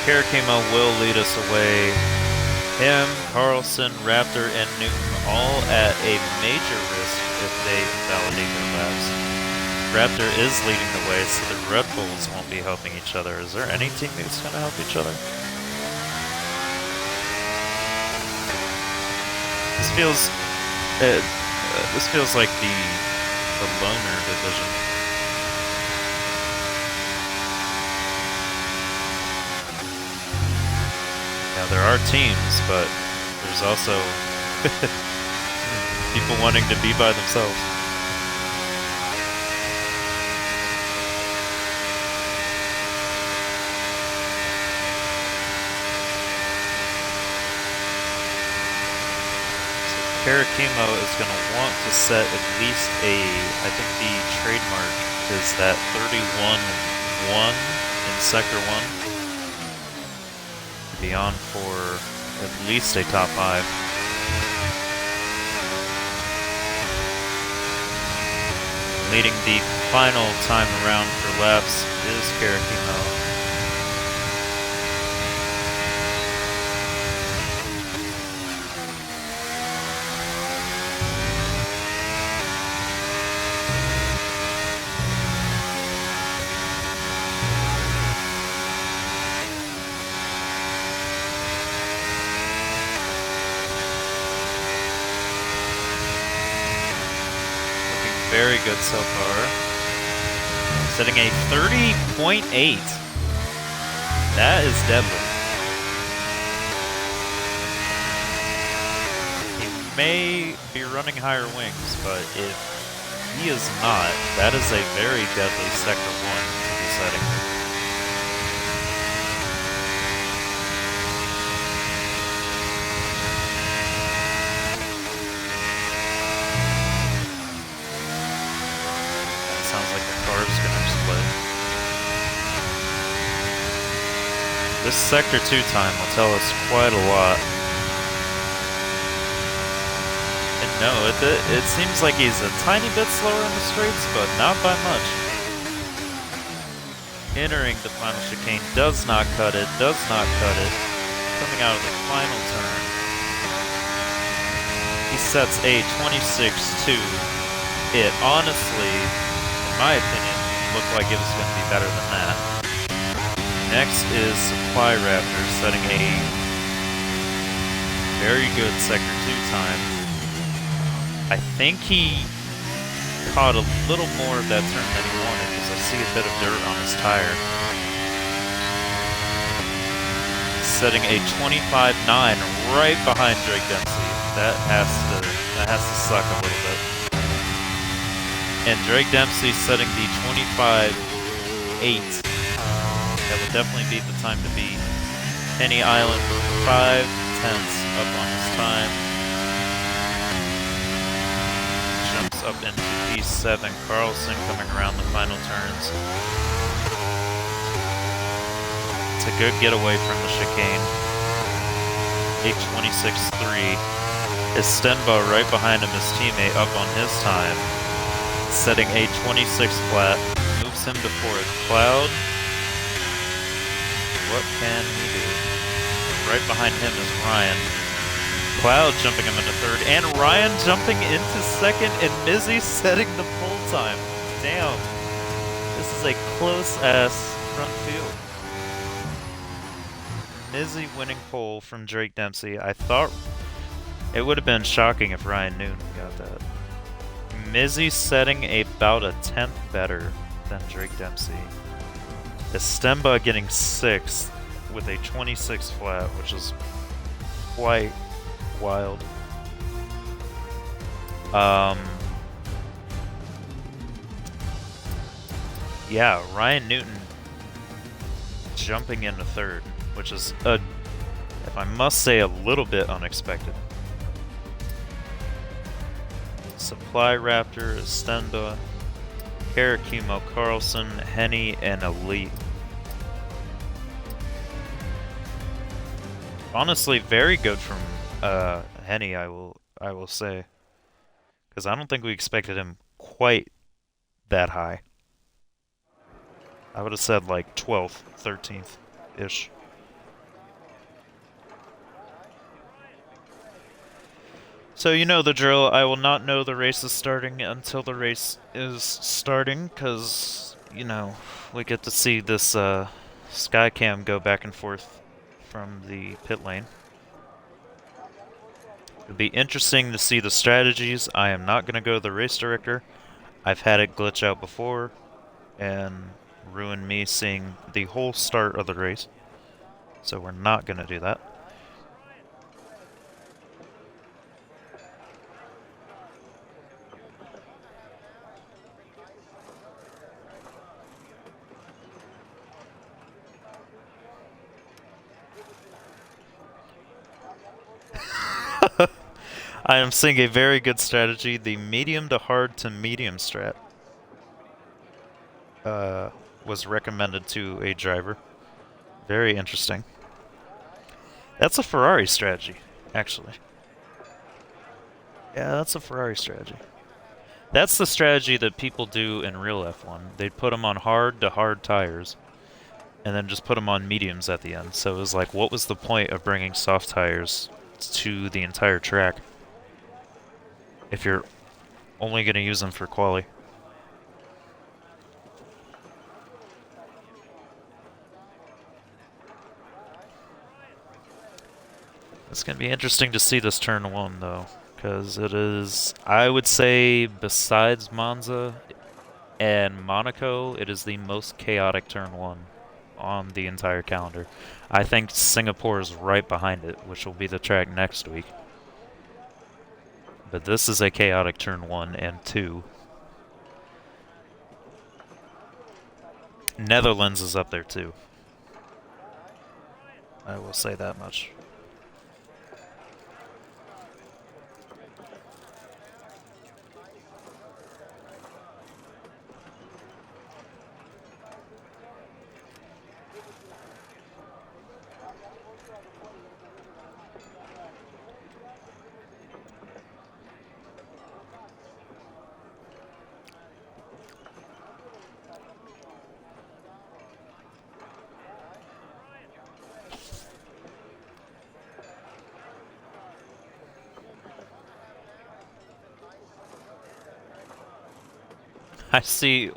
Karakimo will lead us away. Him, Carlson, Raptor, and Newton all at a major risk if they validate their laps. Raptor is leading the way, so the Red Bulls won't be helping each other. Is there any teammates going to help each other? This feels like the loner division. Yeah, there are teams, but there's also people wanting to be by themselves. Karakimo is going to want to set at least I think the trademark is that 31-1 in Sector 1. Be on for at least a top 5. Leading the final time around for laps is Karakimo. Very good so far. Setting a 30.8. That is deadly. He may be running higher wings, but if he is not, that is a very deadly Sector 1 to be setting. This Sector 2 time will tell us quite a lot. And no, it seems like he's a tiny bit slower in the straights, but not by much. Entering the final chicane, does not cut it. Coming out of the final turn. He sets a 26-2. It honestly, in my opinion, looked like it was going to be better than that. Next is Supply Raptor, setting a very good Sector 2 time. I think he caught a little more of that turn than he wanted, because I see a bit of dirt on his tire. Setting a 25-9 right behind Drake Dempsey. That has to suck a little bit. And Drake Dempsey setting the 25-8. That would definitely be the time to beat. Penny Island 5/10 up on his time. Jumps up into P7. Carlson coming around the final turns. It's a good getaway from the chicane. 8:26.3. Estenba right behind him, his teammate up on his time. Setting a 26 flat. Moves him to 4th. Cloud. What can he do? Right behind him is Ryan. Cloud jumping him into 3rd, and Ryan jumping into 2nd, and Mizzy setting the pole time. Damn. This is a close-ass front field. Mizzy winning pole from Drake Dempsey. I thought it would have been shocking if Ryan Newton got that. Mizzy setting about a 10th better than Drake Dempsey. Estenba getting 6th with a 26 flat, which is quite wild. Yeah, Ryan Newton jumping into 3rd, which is a if I must say, a little bit unexpected. Supply Raptor, Estenda, Karakimo, Carlson, Henny, and Elite. Honestly, very good from Henny, I will say, because I don't think we expected him quite that high. I would have said like 12th, 13th ish. So you know the drill. I will not know the race is starting until the race is starting, because, you know, we get to see this Skycam go back and forth from the pit lane. It'll be interesting to see the strategies. I am not going to go to the race director. I've had it glitch out before and ruin me seeing the whole start of the race. So we're not going to do that. I am seeing a very good strategy, the medium to hard to medium strat. Was recommended to a driver. Very interesting. That's a Ferrari strategy, actually. Yeah, that's a Ferrari strategy. That's the strategy that people do in real F1. They'd put them on hard to hard tires, and then just put them on mediums at the end. So it was like, what was the point of bringing soft tires to the entire track if you're only going to use them for quali? It's going to be interesting to see this turn one, though, because it is, I would say, besides Monza and Monaco, it is the most chaotic turn one on the entire calendar. I think Singapore is right behind it, which will be the track next week. But this is a chaotic turn 1 and 2. Netherlands is up there too. I will say that much. I see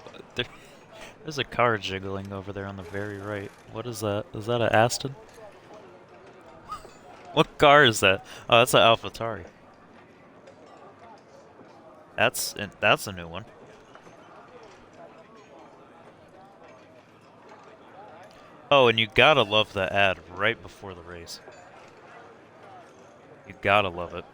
there's a car jiggling over there on the very right. What is that? Is that an Aston? What car is that? Oh, that's an AlphaTauri. That's a new one. Oh, and you gotta love the ad right before the race. You gotta love it.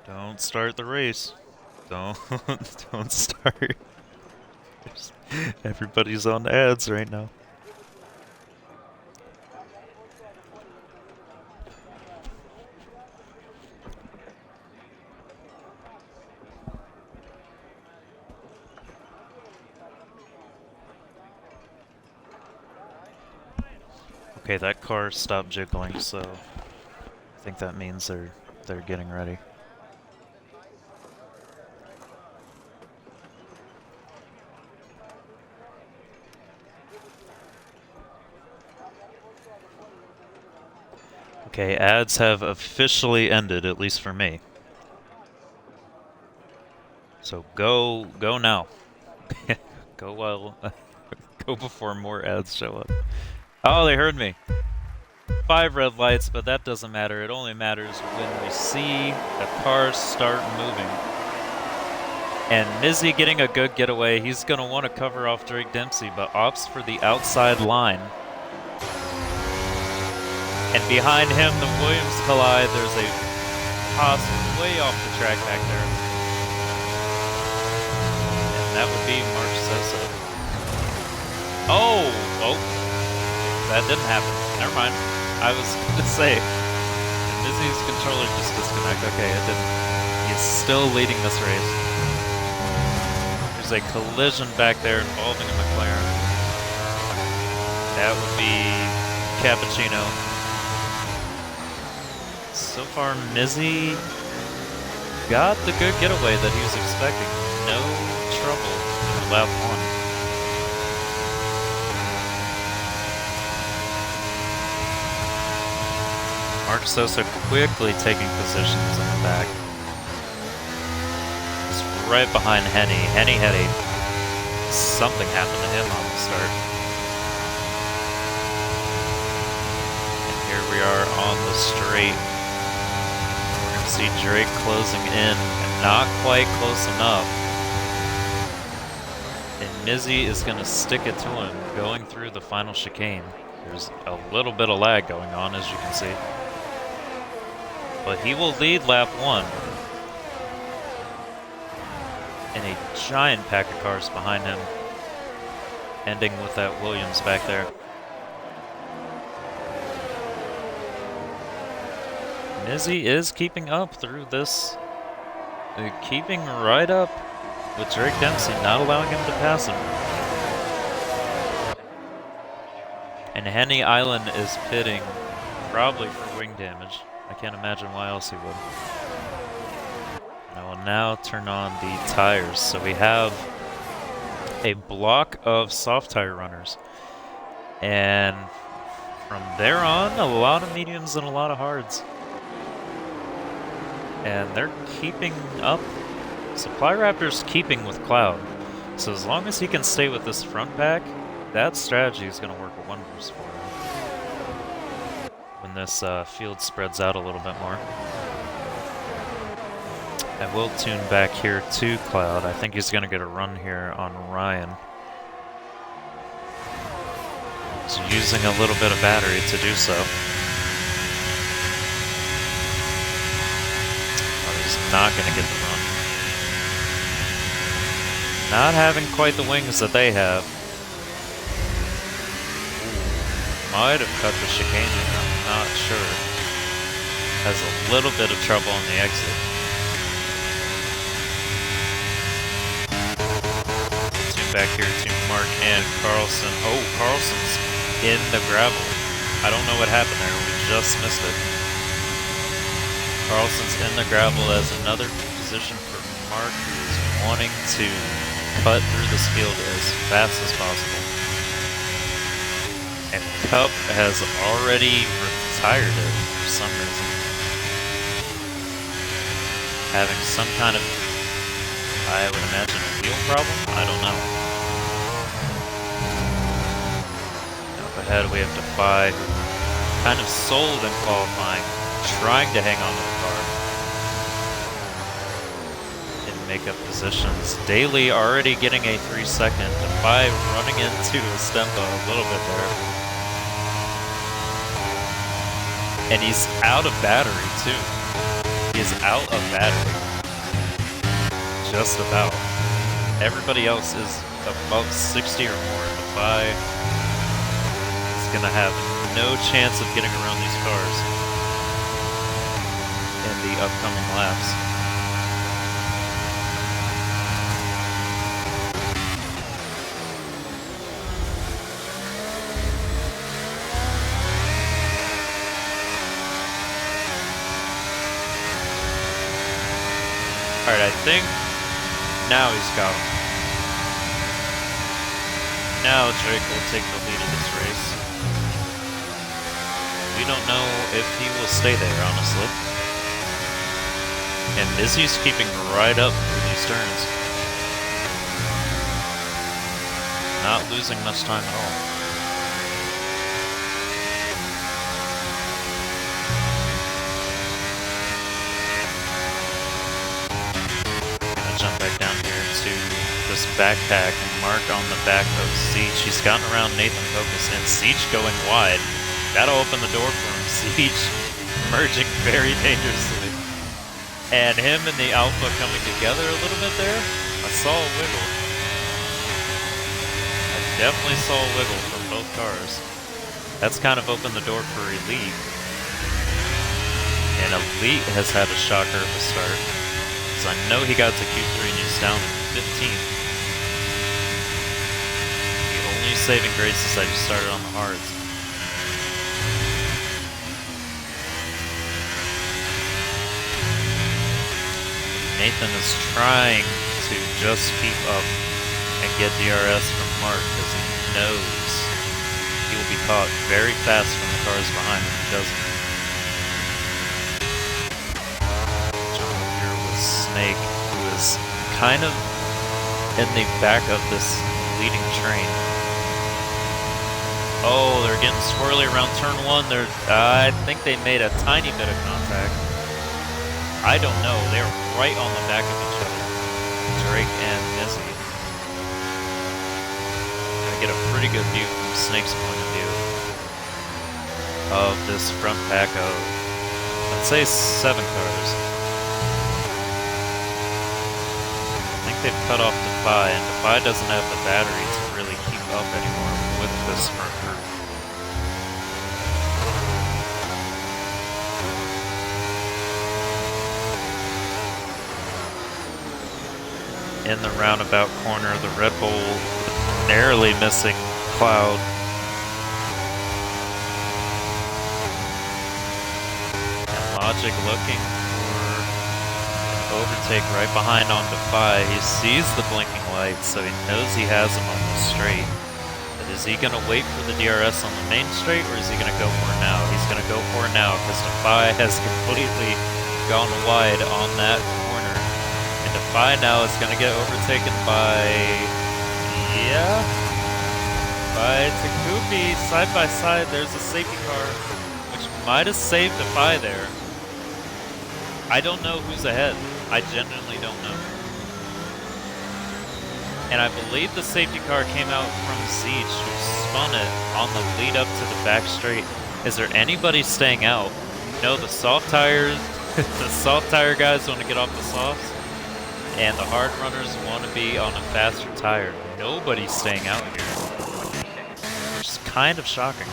Don't start the race. Don't don't start. Everybody's on ads right now. Okay, that car stopped jiggling, so I think that means they're getting ready. Okay, ads have officially ended, at least for me. So go now. Go while go before more ads show up. Oh, they heard me. 5 red lights, but that doesn't matter. It only matters when we see the cars start moving. And Mizzy getting a good getaway. He's going to want to cover off Drake Dempsey, but opts for the outside line. And behind him, the Williams collide. There's a toss way off the track back there. And that would be Mark Sosa. Oh, that didn't happen. Never mind. I was going to say, Mizzy's controller just disconnected. Okay, it didn't. He's still leading this race. There's a collision back there involving a McLaren. That would be Cappuccino. So far, Mizzy got the good getaway that he was expecting. No trouble in lap 1. Mark Sosa quickly taking positions in the back. He's right behind Henny. Henny had something happened to him on the start. And here we are on the straight. We're going to see Drake closing in and not quite close enough. And Mizzy is going to stick it to him going through the final chicane. There's a little bit of lag going on, as you can see. But he will lead lap 1. And a giant pack of cars behind him, ending with that Williams back there. Mizzy is keeping up through this. Keeping right up with Drake Dempsey, not allowing him to pass him. And Henny Island is pitting, probably for wing damage. I can't imagine why else he would. I will now turn on the tires. So we have a block of soft tire runners. And from there on, a lot of mediums and a lot of hards. And they're keeping up. Supply Raptor's keeping with Cloud. So as long as he can stay with this front pack, that strategy is going to work wonders for him when this field spreads out a little bit more. I will tune back here to Cloud. I think he's going to get a run here on Ryan. He's using a little bit of battery to do so. Oh, he's not going to get the run. Not having quite the wings that they have. Might have cut the chicane, I'm not sure. Has a little bit of trouble on the exit. Tune back here to Mark and Carlson. Oh, Carlson's in the gravel. I don't know what happened there, we just missed it. Carlson's in the gravel as another position for Mark, who is wanting to cut through this field as fast as possible. And Cup has already retired it for some reason. Having some kind of, I would imagine, a wheel problem? I don't know. Up ahead we have Defy, who kind of sold in qualifying, trying to hang on to the car. In makeup positions. Daly already getting a 3-second. Defy running into Estempa a little bit there. And he's out of battery, too. He's out of battery. Just about. Everybody else is above 60 or more. Defy is going to have no chance of getting around these cars in the upcoming laps. Alright, I think now he's got him. Now Drake will take the lead in this race. We don't know if he will stay there, honestly. And Mizzy's keeping right up through these turns. Not losing much time at all. this backpack and Mark on the back of Siege. He's gotten around Nathan Focus and Siege going wide. That'll open the door for him. Siege merging very dangerously. And him and the Alpha coming together a little bit there. I saw a wiggle. I definitely saw a wiggle from both cars. That's kind of opened the door for Elite. And Elite has had a shocker at the start. Because I know he got to Q3 and he's down in 15th. The only saving grace is I just started on the hards. Nathan is trying to just keep up and get DRS from Mark because he knows he will be caught very fast from the cars behind him if he doesn't. John here with Snake, who is kind of in the back of this leading train. Oh, they're getting swirly around turn 1. I think they made a tiny bit of contact. I don't know. They're right on the back of each other. Drake and Mizzy. I get a pretty good view from Snake's point of view of this front pack of, let's say, 7 cars. I think they've cut off Defy, and Defy doesn't have the battery to really keep up anymore with this front group. In the roundabout corner, the Red Bull narrowly missing Cloud. And Logic looking for an overtake right behind on Defy. He sees the blinking light, so he knows he has him on the straight. But is he going to wait for the DRS on the main straight, or is he going to go for it now? He's going to go for it now, because Defy has completely gone wide on that corner. Defy now is going to get overtaken by Takubi side by side. There's a safety car, which might have saved Defy there. I don't know who's ahead. I genuinely don't know. And I believe the safety car came out from Siege, who spun it on the lead up to the back straight. Is there anybody staying out? No, the soft tires, the soft tire guys want to get off the softs. And the hard runners want to be on a faster tire. Nobody's staying out here. Which is kind of shocking.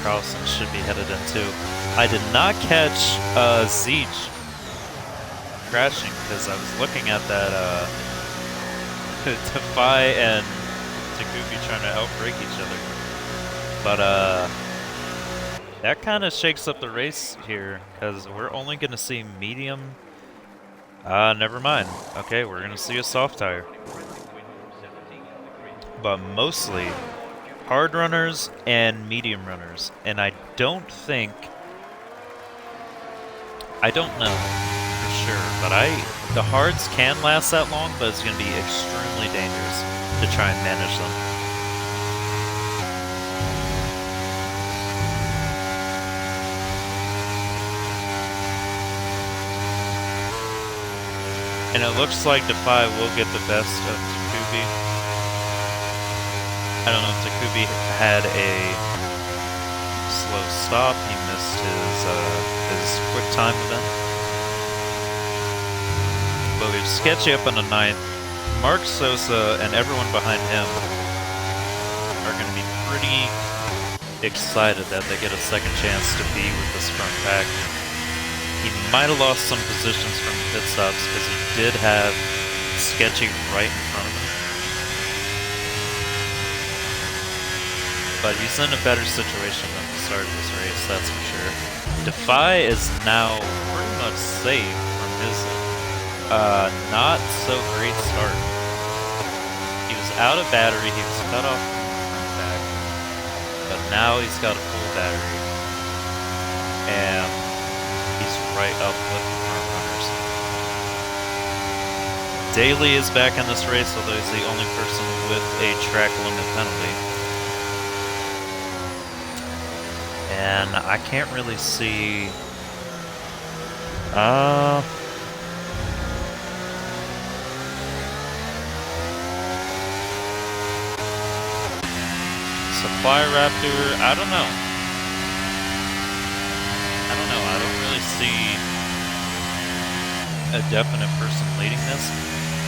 Carlson should be headed in too. I did not catch Siege crashing because I was looking at that Defy and Takubi trying to outbrake each other. But that kind of shakes up the race here, because we're only going to see medium. Never mind. Okay, we're going to see a soft tire. But mostly hard runners and medium runners. And I don't know for sure, but the hards can last that long, but it's going to be extremely dangerous to try and manage them. And it looks like Defy will get the best of Takubi. I don't know if Takubi had a slow stop. He missed his quick time event. But we've Sketchy up on the 9th. Mark Sosa and everyone behind him are going to be pretty excited that they get a second chance to be with this front pack. He might have lost some positions from pit stops because he did have Sketchy right in front of him. But he's in a better situation than the start of this race, that's for sure. Defy is now pretty much safe from his not so great start. He was out of battery, he was cut off from the front back, but now he's got a full battery. And he's right up with the front runners. Daly is back in this race, although he's the only person with a track limit penalty. And I can't really see... Supply Raptor, I don't know. I don't really see a definite person leading this.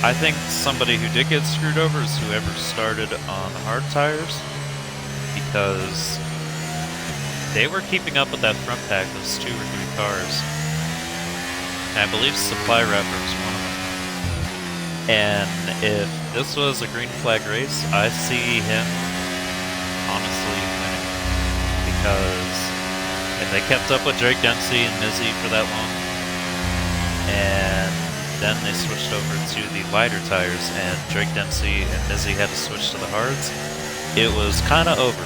I think somebody who did get screwed over is whoever started on hard tires, because they were keeping up with that front pack, those 2 or 3 cars. And I believe Supply Raptor was one of them. And if this was a green flag race, I see him honestly winning. Because if they kept up with Drake Dempsey and Mizzy for that long, and then they switched over to the lighter tires, and Drake Dempsey and Mizzy had to switch to the hards, it was kind of over.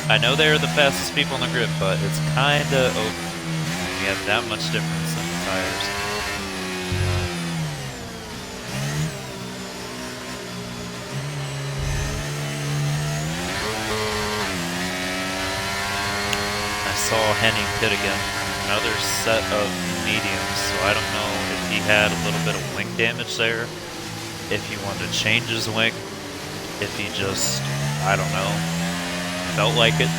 I know they're the fastest people on the grid, but it's kind of over. You have that much difference in the tires. I saw Henning pit again for another set of mediums, so I don't know if he had a little bit of wing damage there, if he wanted to change his wing, if he just, I don't know, felt like it.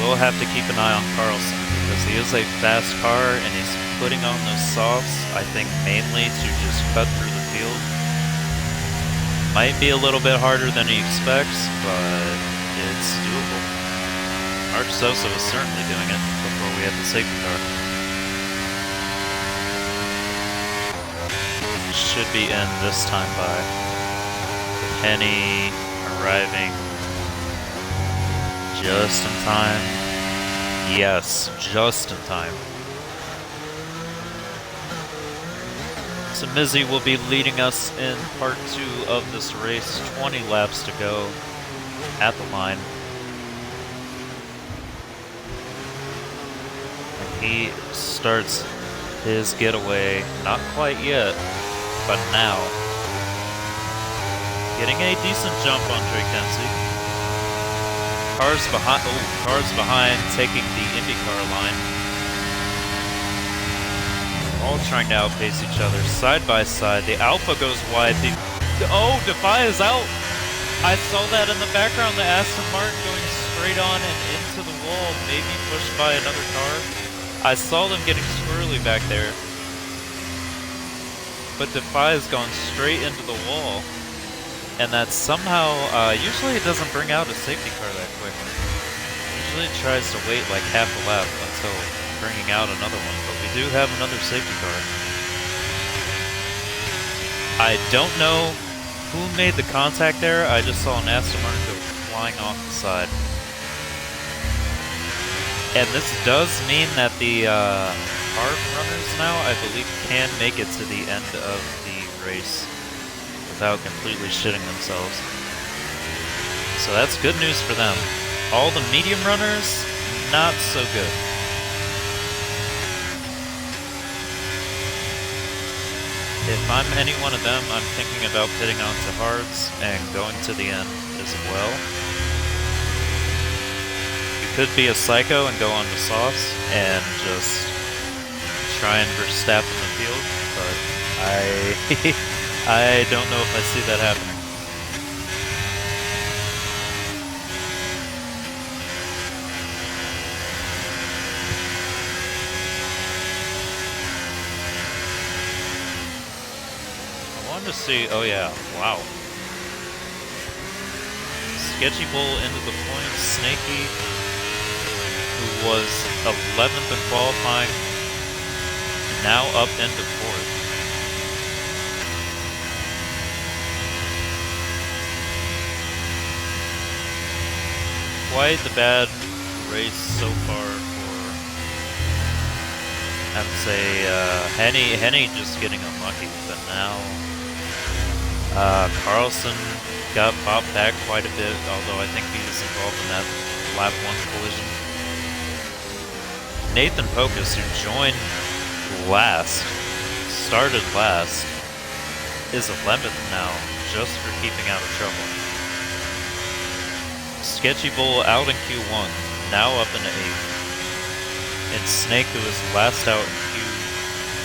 We'll have to keep an eye on Carlson, because he is a fast car and he's putting on those softs, I think mainly to just cut through the field. Might be a little bit harder than he expects, but it's doable. Mark Sosa was certainly doing it before we had the safety car. Should be in this time by Penny arriving just in time. Yes, just in time. So Mizzy will be leading us in part 2 of this race. 20 laps to go at the line. And he starts his getaway, not quite yet, but now. Getting a decent jump on Drake Dempsey. Cars behind taking the IndyCar line. All trying to outpace each other, side by side. The Alpha goes wide. Oh, Defy is out! I saw that in the background, the Aston Martin going straight on and into the wall, maybe pushed by another car. I saw them getting squirrely back there. But Defy has gone straight into the wall. And that somehow, usually it doesn't bring out a safety car that quickly. Usually it tries to wait like half a lap until bringing out another one, but we do have another safety car. I don't know who made the contact there. I just saw an Aston Martin go flying off the side. And this does mean that the hard runners now, I believe, can make it to the end of the race without completely shitting themselves. So that's good news for them. All the medium runners, not so good. If I'm any one of them, I'm thinking about pitting onto hards and going to the end as well. You could be a psycho and go on to softs and just try and Verstappen the field, but I don't know if I see that happening. To see, oh yeah, wow. Sketchy Bull into the points. Snakey, who was 11th in qualifying, now up into 4th. Quite the bad race so far for, I would say, Henny just getting unlucky, but now Carlson got popped back quite a bit, although I think he was involved in that lap 1 collision. Nathan Pocus, who joined last, started last, is 11th now, just for keeping out of trouble. Sketchy Bull out in Q1, now up in 8th. And Snake, who was last out in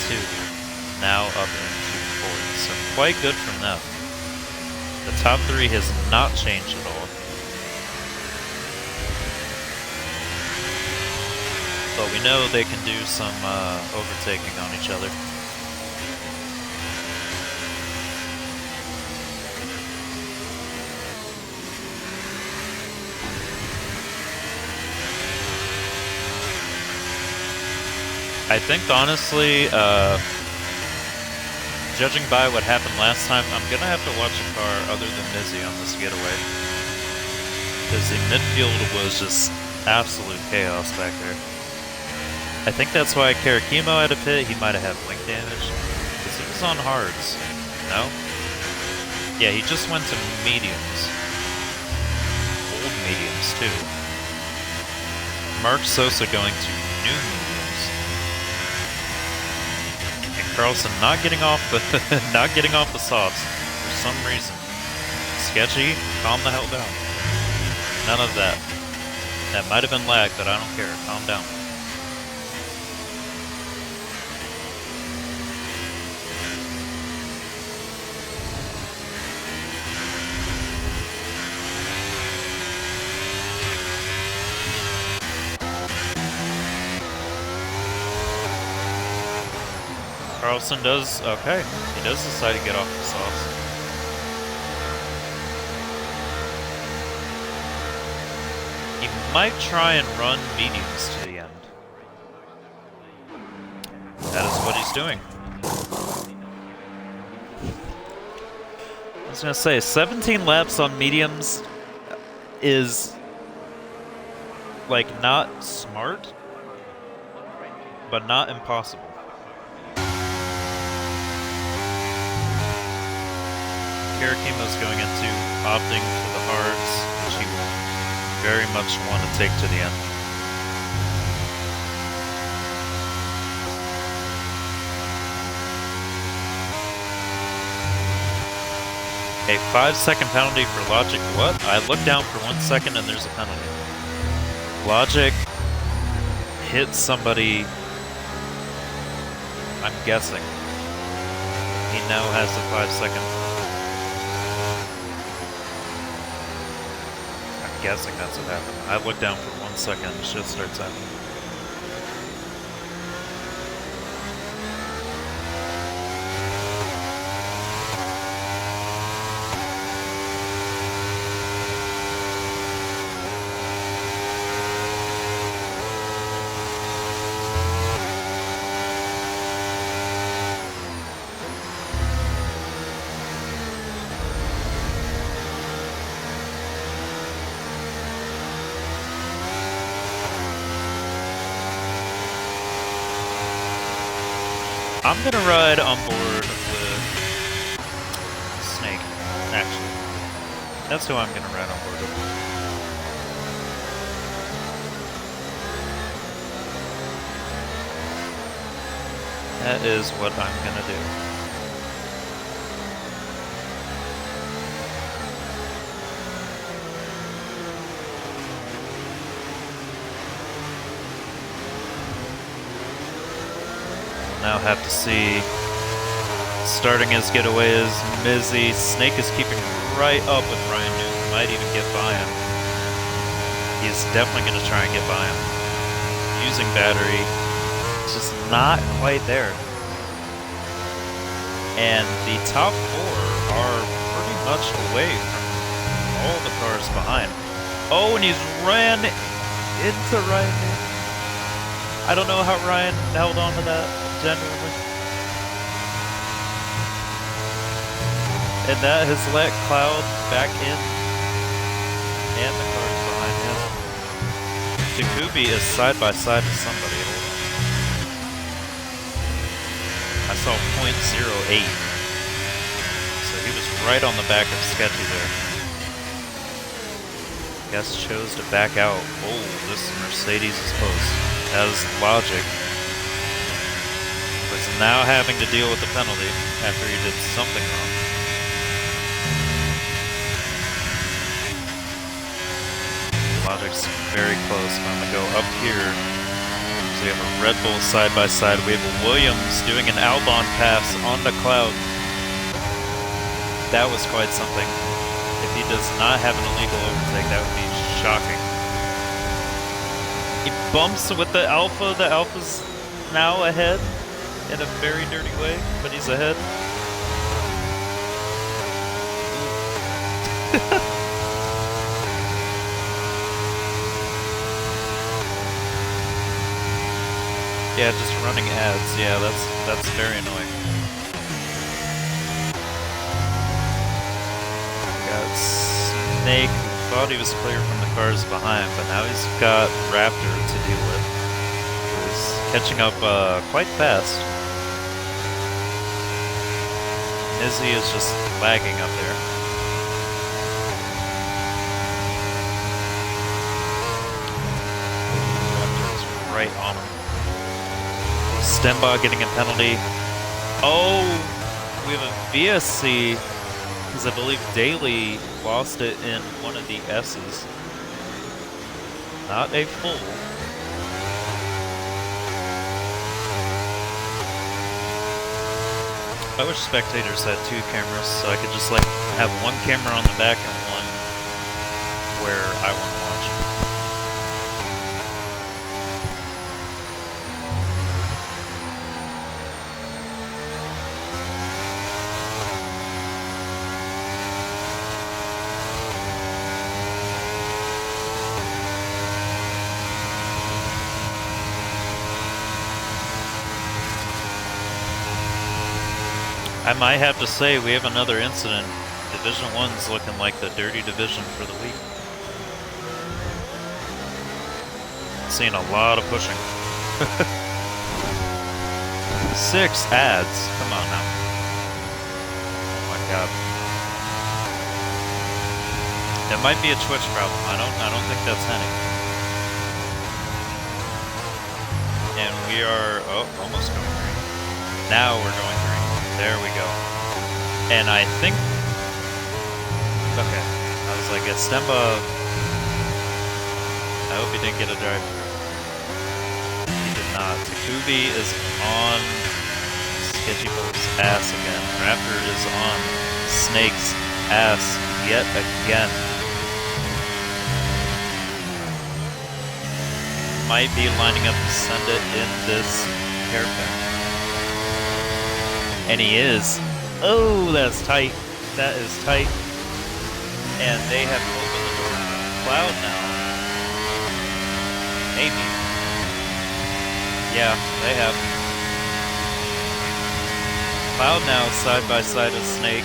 Q2, now up in Q4. So quite good from them. The top 3 has not changed at all. But we know they can do some overtaking on each other. I think honestly, judging by what happened last time, I'm gonna have to watch a car other than Mizzy on this getaway. Because the midfield was just absolute chaos back there. I think that's why Karakimo had a pit. He might have had wing damage. Because he was on hards. No? Yeah, he just went to mediums. Old mediums, too. Mark Sosa going to new mediums. Carlson not getting off the softs for some reason. Sketchy, calm the hell down. None of that. That might have been lag, but I don't care. Calm down. Carlson does, okay, he does decide to get off the softs. He might try and run mediums to the end. That is what he's doing. I was gonna say, 17 laps on mediums is, like, not smart, but not impossible. Karakimo's going into opting for the hards, which he will very much want to take to the end. A 5-second penalty for Logic. What? I look down for 1 second and there's a penalty. Logic hit somebody, I'm guessing. He now has a 5-second. Guessing that's what happened. I looked down for 1 second and shit starts happening. I'm gonna ride on board with Snake, actually. That's who I'm gonna ride on board with. That is what I'm gonna do. Now have to see, starting his getaway is Mizzy. Snake is keeping right up with Ryan Newton, might even get by him. He's definitely going to try and get by him. Using battery, it's just not quite there. And the top 4 are pretty much away from all the cars behind. Oh, and he's ran into Ryan Newton. I don't know how Ryan held on to that, genuinely. And that has let Cloud back in. And the cars behind him. Takubi is side by side with somebody. Hold on. I saw 0.08. So he was right on the back of Sketchy there. Guess chose to back out. Oh, this Mercedes is close. As Logic was now having to deal with the penalty after he did something wrong. Logic's very close. I'm gonna go up here. So We have a Red Bull side by side. We have a Williams doing an Albon pass on the Cloud. That was quite something. If he does not have an illegal overtake, that would be shocking. He bumps with the Alpha. The Alpha's now ahead in a very dirty way, but he's ahead. Yeah, just running ads. Yeah, that's very annoying. Got Snake, who thought he was clear from the cars behind, but now he's got Raptor to deal with. He's catching up quite fast. Nizzy is just lagging up there. Raptor's right on him. Stemba getting a penalty. Oh, we have a VSC, because I believe Daly lost it in one of the S's. Not a full. I wish spectators had two cameras, so I could just like have one camera on the back and one where I want to watch. I might have to say we have another incident. Division 1's looking like the dirty division for the week. Seeing a lot of pushing. 6 ads. Come on now. Oh my god. That might be a Twitch problem. I don't think that's any. And we are almost going green. Now we're going green. There we go. And I think... Okay. I was like, it's Stemba... I hope he didn't get a drive through. He did not. Takubi is on Sketchy Bull's ass again. Raptor is on Snake's ass yet again. Might be lining up to send it in this hairpin. And he is. Oh, that's tight. That is tight. And they have opened the door to Cloud now. Maybe. Yeah, they have. Cloud now side by side with Snake.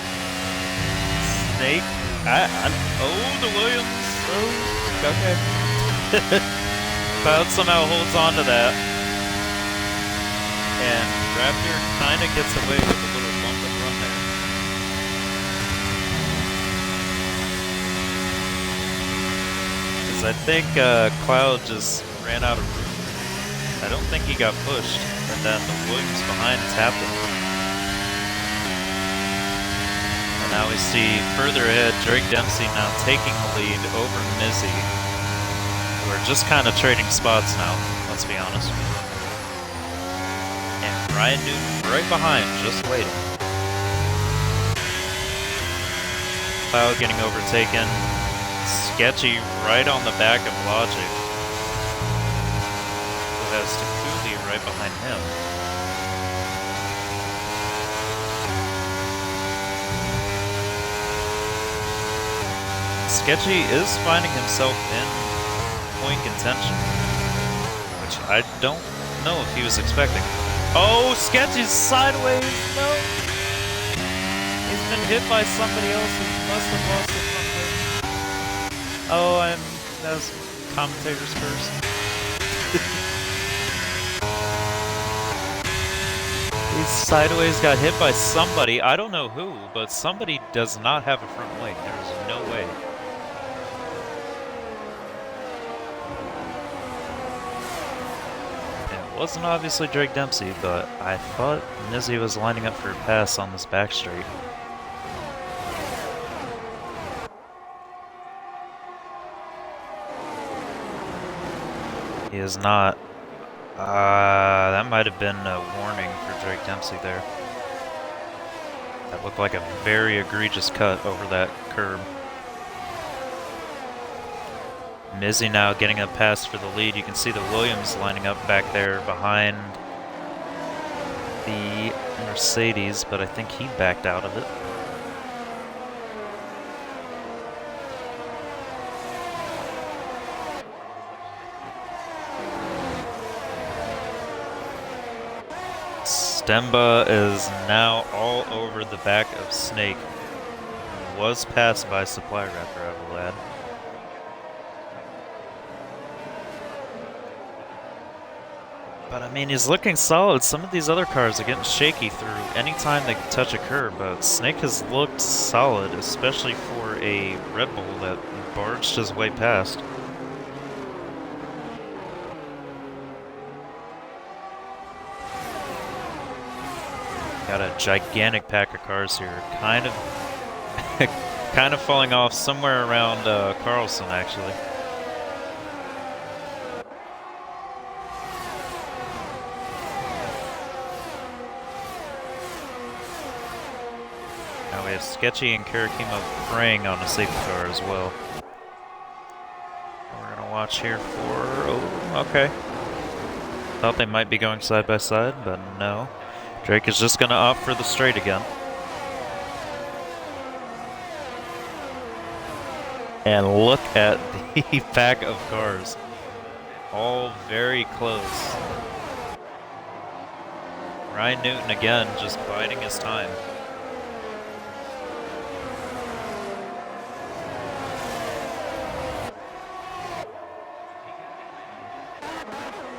Snake? Oh, the Williams. Oh, okay. Cloud somehow holds on to that. And Raptor kind of gets away with a little bump and run there. Because I think Cloud just ran out of room. I don't think he got pushed. And then the Williams behind tapped him. And now we see further ahead, Drake Dempsey now taking the lead over Mizzy. We're just kind of trading spots now, let's be honest. Ryan Newton right behind, just waiting. Cloud getting overtaken. Sketchy right on the back of Logic. Who has Takubi right behind him. Sketchy is finding himself in point contention, which I don't know if he was expecting. Oh, Sketchy's sideways, no! He's been hit by somebody else who must have lost the front wing. Oh, that was commentator's curse. He sideways got hit by somebody, I don't know who, but somebody does not have a front wing, there's no way. It wasn't obviously Drake Dempsey, but I thought Nizzy was lining up for a pass on this back straight. He is not. That might have been a warning for Drake Dempsey there. That looked like a very egregious cut over that curb. Mizzy now getting a pass for the lead. You can see the Williams lining up back there behind the Mercedes, but I think he backed out of it. Stemba is now all over the back of Snake. Was passed by Supply Rapper, I will add. But I mean, he's looking solid. Some of these other cars are getting shaky through any time they touch a curb, but Snake has looked solid, especially for a Red Bull that barged his way past. Got a gigantic pack of cars here, kind of kind of falling off somewhere around Carlson, actually. Now we have Sketchy and Karakima preying on a safety car as well. We're gonna watch here for, oh, okay. Thought they might be going side by side, but no. Drake is just gonna opt for the straight again. And look at the pack of cars. All very close. Ryan Newton again, just biding his time.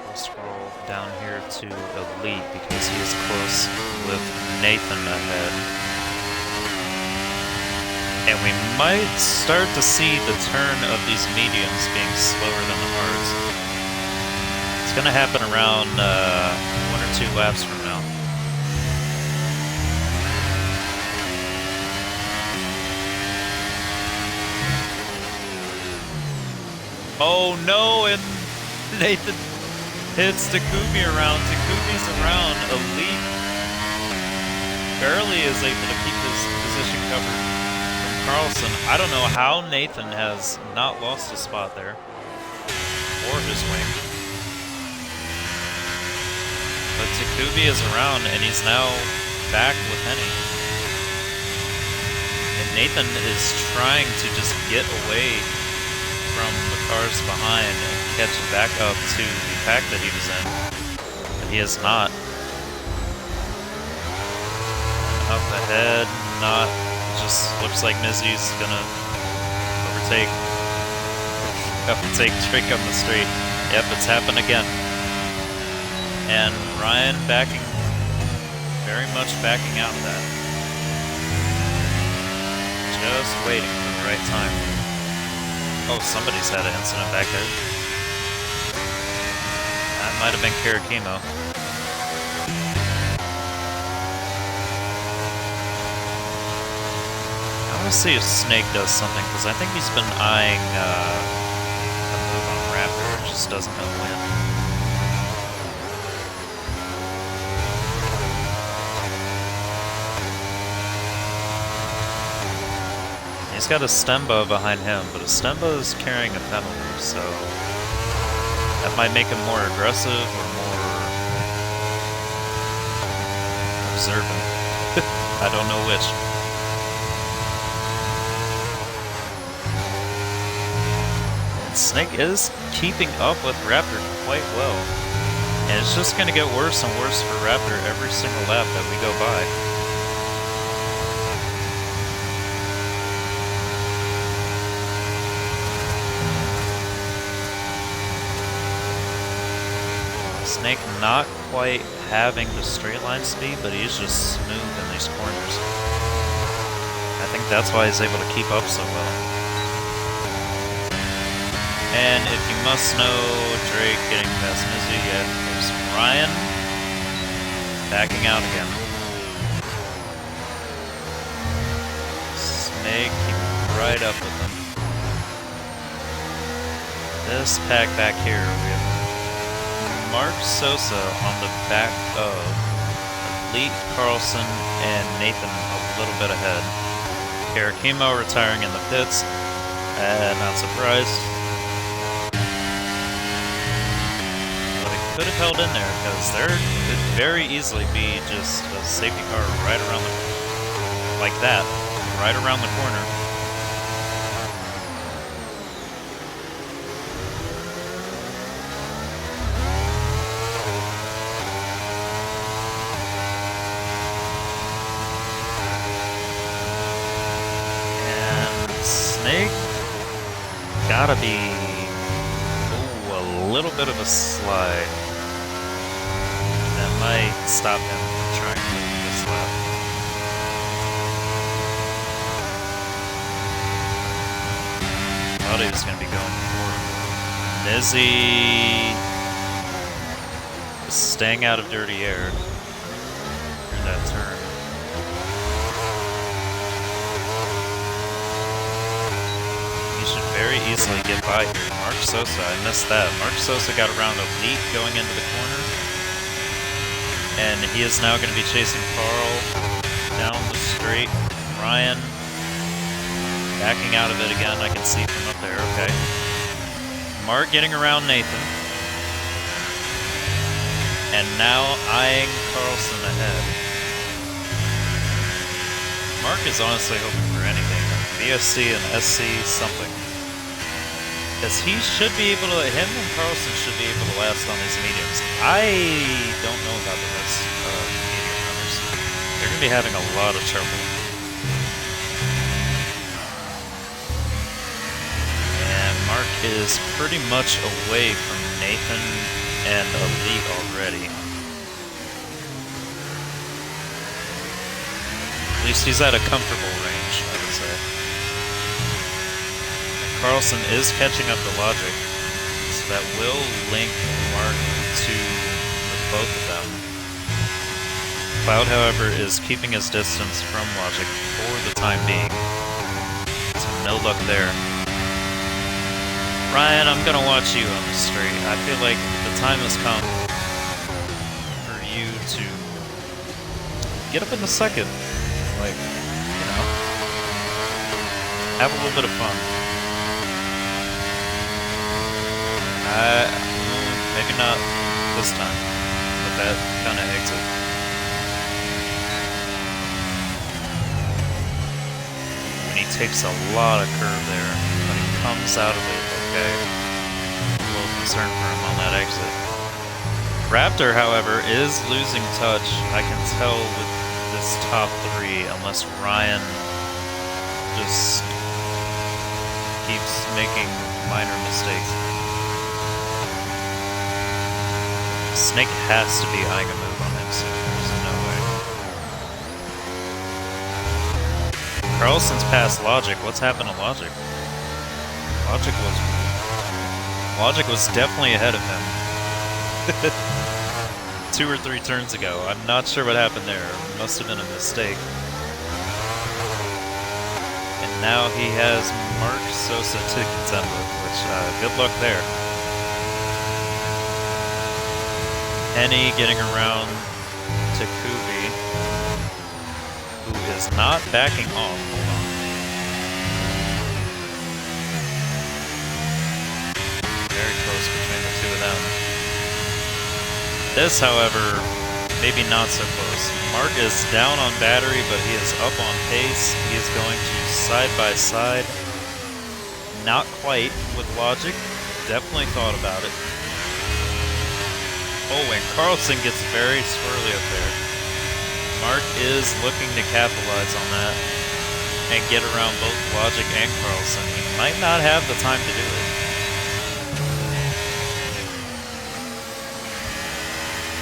We'll scroll down here to Elite because he is close with Nathan ahead. And we might start to see the turn of these mediums being slower than the hards. It's going to happen around 1 or 2 laps from now. Oh no, and Nathan hits Takumi around. Takumi's around. Elite barely is able to keep his position covered from Carlson. I don't know how Nathan has not lost a spot there, or his wing. But Takumi is around, and he's now back with Henny. And Nathan is trying to just get away from the cars behind and catch back up to the pack that he was in. But he is not. Up ahead, not. Just looks like Mizzy's gonna overtake Drake on the straight. Yep, it's happened again. And Ryan backing, very much backing out of that. Just waiting for the right time. Oh, somebody's had an incident back there. That might have been Karakimo. I want to see if Snake does something, because I think he's been eyeing a move on Raptor, just doesn't know when. He's got a Stemba behind him, but a Stemba is carrying a penalty, so that might make him more aggressive or more observant. I don't know which. And Snake is keeping up with Raptor quite well. And it's just going to get worse and worse for Raptor every single lap that we go by. Snake not quite having the straight line speed, but he's just smooth in these corners. I think that's why he's able to keep up so well. And if you must know, Drake getting past Mizzy, yeah, there's Ryan backing out again. Snake keeping right up with him. This pack back here, we have Mark Sosa on the back of Elite, Carlson, and Nathan a little bit ahead. Karakimo retiring in the pits, not surprised. But it could have held in there because there could very easily be just a safety car right around the, like that, right around the corner. Snake gotta be a little bit of a slide. That might stop him from trying to move this lap. Thought he was gonna be going for Nizzy. Just staying out of dirty air through that turn. Very easily get by here. Mark Sosa, I missed that. Mark Sosa got around Elite going into the corner. And he is now going to be chasing Carl down the straight. Ryan backing out of it again. I can see from up there. Okay. Mark getting around Nathan. And now eyeing Carlson ahead. Mark is honestly hoping for anything. VSC and SC something. Because he should be able to, him and Carlson should be able to last on these mediums. I don't know about the rest of medium runners. They're going to be having a lot of trouble. And Mark is pretty much away from Nathan and Elite already. At least he's at a comfortable range, I would say. Carlson is catching up to Logic, so that will link Mark to both of them. Cloud, however, is keeping his distance from Logic for the time being, so no luck there. Ryan, I'm gonna watch you on the straight. I feel like the time has come for you to get up in the second, like, you know, have a little bit of fun. Maybe not this time, but that kind of exit. And he takes a lot of curve there, but he comes out of it okay. A little concerned for him on that exit. Raptor, however, is losing touch. I can tell with this top three, unless Ryan just keeps making minor mistakes. Snake has to be eyeing a move on him soon. There's no way. Carlson's past Logic. What's happened to Logic? Logic was definitely ahead of him 2 or 3 turns ago. I'm not sure what happened there. It must have been a mistake. And now he has Mark Sosa to contend with, which good luck there. Henny getting around to Kubi, who is not backing off. Hold on. Very close between the two of them. This, however, maybe not so close. Mark is down on battery, but he is up on pace. He is going to side by side. Not quite with Logic. Definitely thought about it. Oh, and Carlson gets very swirly up there. Mark is looking to capitalize on that and get around both Logic and Carlson. He might not have the time to do it.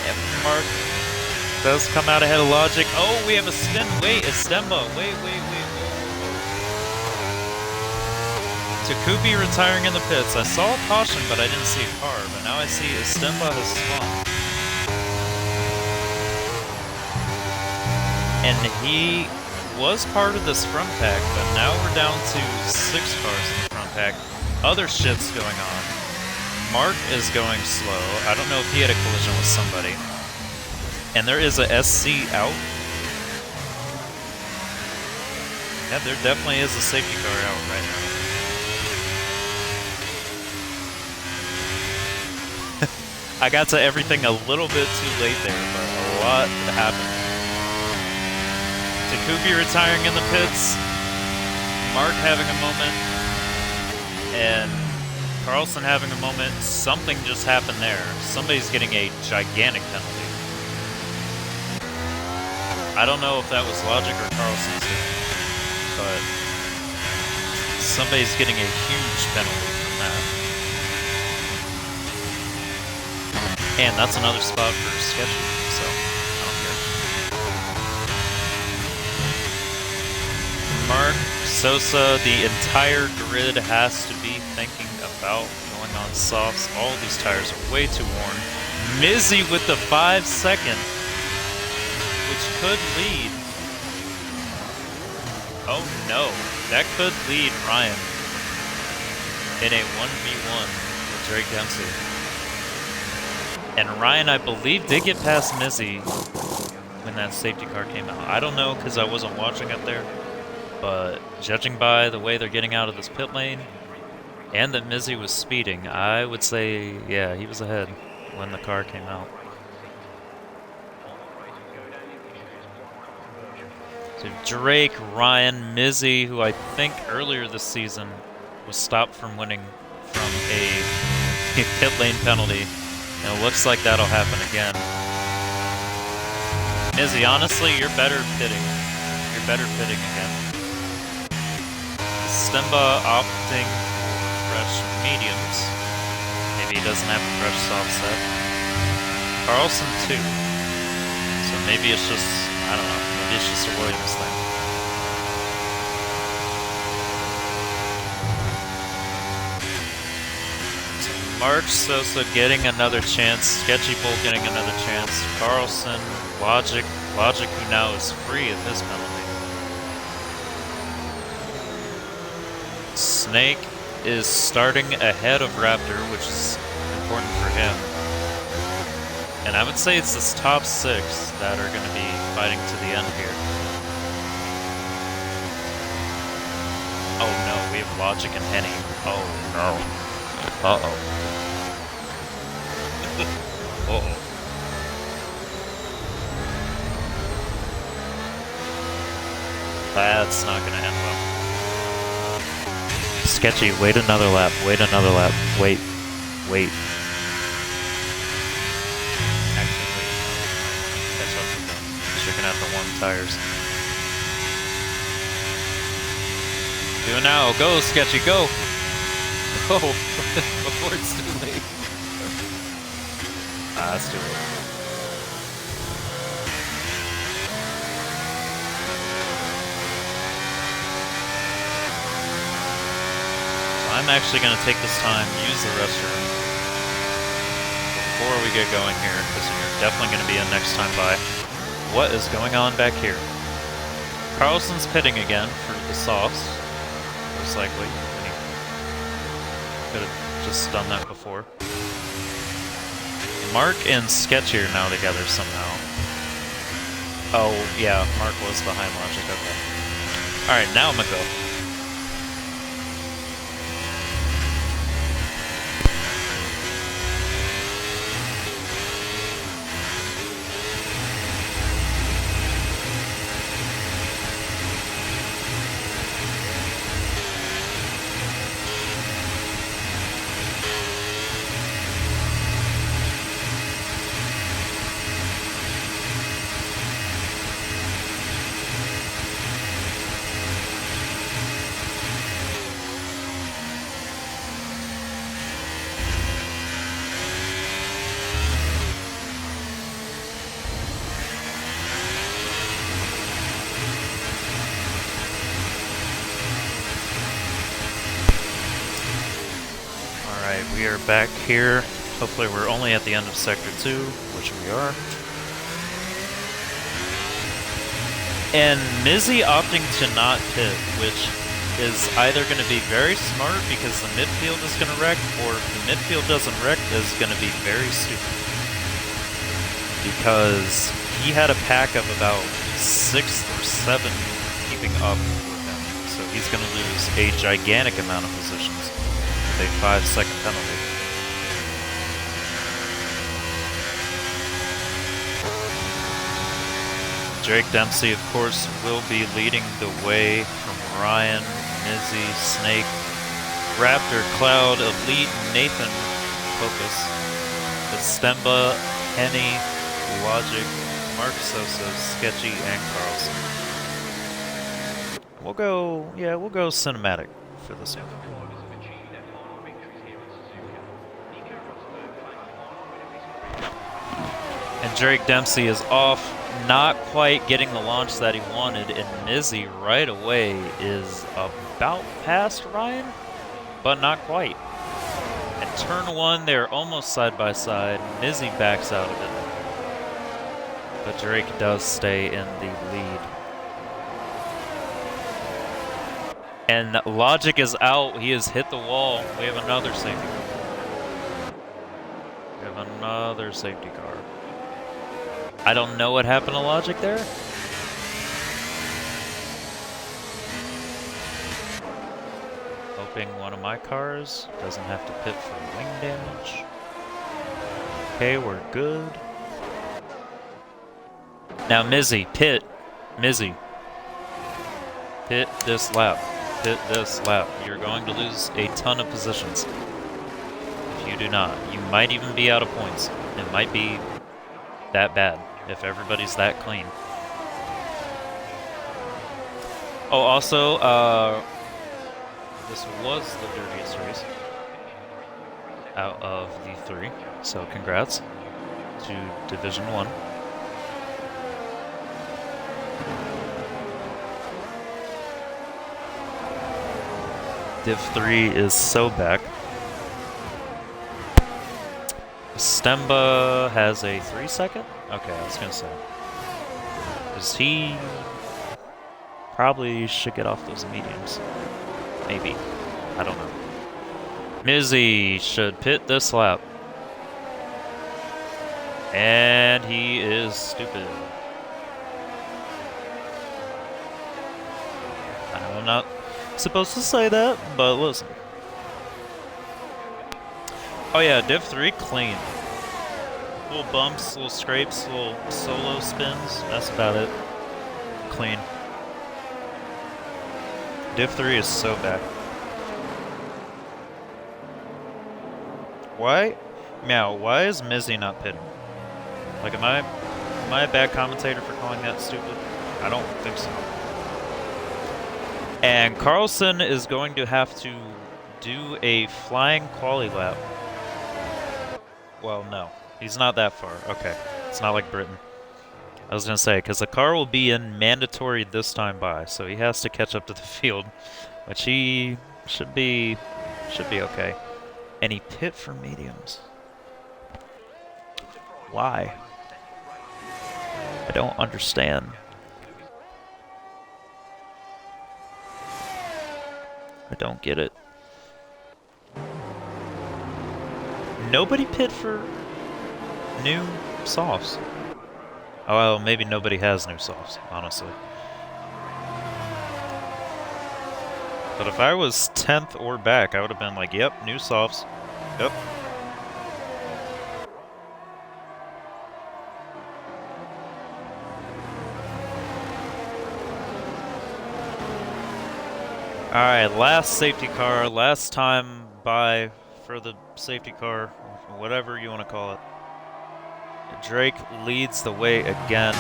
And Mark does come out ahead of Logic. Oh, we have a spin. Wait, Estemba. Wait. Takubi retiring in the pits. I saw a caution, but I didn't see a car. But now I see Estemba has spun. And he was part of this front pack, but now we're down to 6 cars in the front pack. Other shit's going on. Mark is going slow. I don't know if he had a collision with somebody. And there is a SC out. Yeah, there definitely is a safety car out right now. I got to everything a little bit too late there, but a lot happened. Takubi retiring in the pits. Mark having a moment. And Carlson having a moment. Something just happened there. Somebody's getting a gigantic penalty. I don't know if that was Logic or Carlson's doing, but somebody's getting a huge penalty from that. And that's another spot for Sketchy, so I don't care. Mark, Sosa, the entire grid has to be thinking about going on softs. All these tires are way too worn. Mizzy with the 5 second, which could lead. Oh no, that could lead Ryan in a 1v1 with Drake Dempsey. And Ryan, I believe, did get past Mizzy when that safety car came out. I don't know because I wasn't watching up there, but judging by the way they're getting out of this pit lane and that Mizzy was speeding, I would say, yeah, he was ahead when the car came out. So Drake, Ryan, Mizzy, who I think earlier this season was stopped from winning from a pit lane penalty. And it looks like that'll happen again. Mizzy, honestly, you're better pitting. You're better pitting again. Stemba opting for fresh mediums. Maybe he doesn't have a fresh soft set. Carlson too. So maybe it's just, I don't know, maybe it's just a Williams thing. Mark Sosa getting another chance. Sketchy Bull getting another chance. Carlson, Logic who now is free of his penalty. Snake is starting ahead of Raptor, which is important for him. And I would say it's this top 6 that are going to be fighting to the end here. Oh no, we have Logic and Henny. Oh no. Uh-oh. Uh-oh. That's not gonna end well. Sketchy, wait another lap, wait another lap, wait. Actually, wait. Catch up with them, because you're gonna have to warm tires. Do it now, go Sketchy, go! Go! Before it's too late. That's too late. I'm actually going to take this time, use the restroom before we get going here, because you're definitely going to be in next time by. What is going on back here? Carlson's pitting again for the softs, most likely. Could have just done that before. Mark and Sketchy are now together somehow. Oh, yeah, Mark was behind Logic, okay. Alright, now I'm gonna go. We are back here. Hopefully we're only at the end of Sector 2, which we are. And Mizzy opting to not pit, which is either going to be very smart because the midfield is going to wreck, or if the midfield doesn't wreck, is going to be very stupid. Because he had a pack of about 6 or 7 keeping up with him, so he's going to lose a gigantic amount of positions with a 5-second penalty. Drake Dempsey, of course, will be leading the way from Ryan, Mizzy, Snake, Raptor, Cloud, Elite, Nathan, Focus, Estemba, Henny, Logic, Mark Sosa, Sketchy, and Carlson. We'll go cinematic for this one. And Drake Dempsey is off, not quite getting the launch that he wanted, and Mizzy right away is about past Ryan, but not quite. And turn 1, they're almost side by side. Mizzy backs out of it. But Drake does stay in the lead. And Logic is out. He has hit the wall. We have another safety car. I don't know what happened to Logic there. Hoping one of my cars doesn't have to pit for wing damage. Okay, we're good. Now Mizzy, pit. Mizzy. Pit this lap. Pit this lap. You're going to lose a ton of positions. If you do not. You might even be out of points. It might be that bad if everybody's that clean. Oh, also, this was the dirtiest race out of the 3, so congrats to Division 1. Div 3 is so back. Stemba has a 3-second? Okay, I was gonna say. Is he... Probably should get off those mediums. Maybe. I don't know. Mizzy should pit this lap. And he is stupid. I know I'm not supposed to say that, but listen. Oh yeah, Div 3 clean. Little bumps, little scrapes, little solo spins. That's about it. Clean. Div 3 is so bad. Why? Meow, why is Mizzy not pitting? Like, am I a bad commentator for calling that stupid? I don't think so. And Carlson is going to have to do a flying quali lap. Well, no. He's not that far. Okay. It's not like Britain. I was going to say, because the car will be in mandatory this time by, so he has to catch up to the field, which he should be okay. And he pit for mediums. Why? I don't understand. I don't get it. Nobody pit for new softs. Oh, well, maybe nobody has new softs, honestly. But if I was 10th or back, I would have been like, yep, new softs. Yep. Alright, last safety car, last time by for the safety car, whatever you want to call it. Drake leads the way again.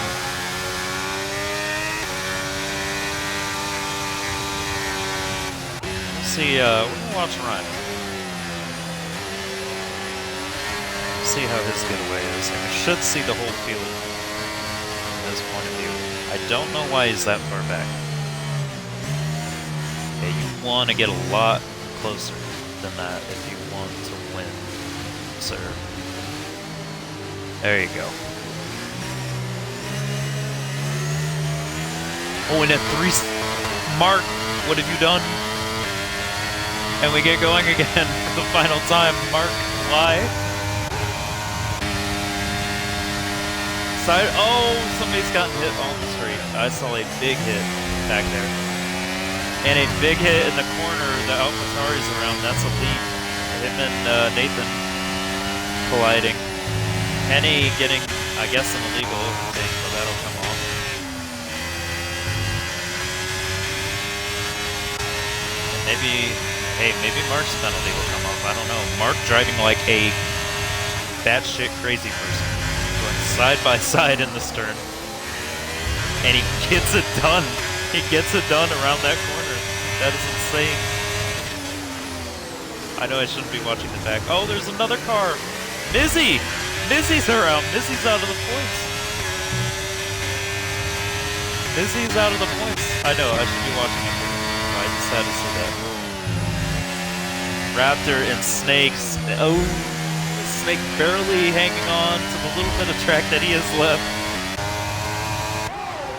Let's see, we're gonna watch Ryan. See how his getaway is, and we should see the whole field from his point of view. I don't know why he's that far back. Yeah, you want to get a lot closer than that if you want to win, sir. There you go. Oh, and at 3... Mark what have you done? And we get going again for the final time. Mark, why? Side. Oh, somebody's gotten hit on the street. I saw a big hit back there. And a big hit in the corner. The AlphaTauri's around. That's a lead. Him and Nathan colliding. Henny getting, I guess, an illegal overtake, so that'll come off. Maybe, hey, maybe Mark's penalty will come off. I don't know. Mark driving like a batshit crazy person, going side by side in the stern, and he gets it done. He gets it done around that corner. That is insane. I know I shouldn't be watching the back. Oh, there's another car. Mizzy! Mizzy's around. Mizzy's out of the points. Mizzy's out of the points. I know, I should be watching it. I just had to see that. Raptor and Snakes. Oh, Snake barely hanging on to the little bit of track that he has left.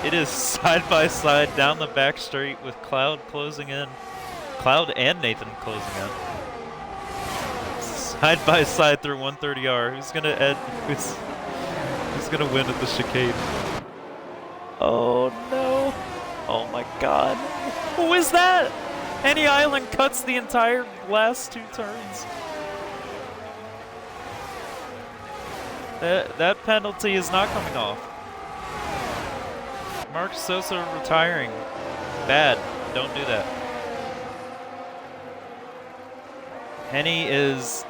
It is side by side down the back straight with Cloud closing in. Cloud and Nathan closing in. Side by side through 130R. Who's gonna who's gonna win at the chicane? Oh no! Oh my god! Who is that? Any Island cuts the entire last 2 turns. That penalty is not coming off. Mark Sosa retiring. Bad. Don't do that. Henny is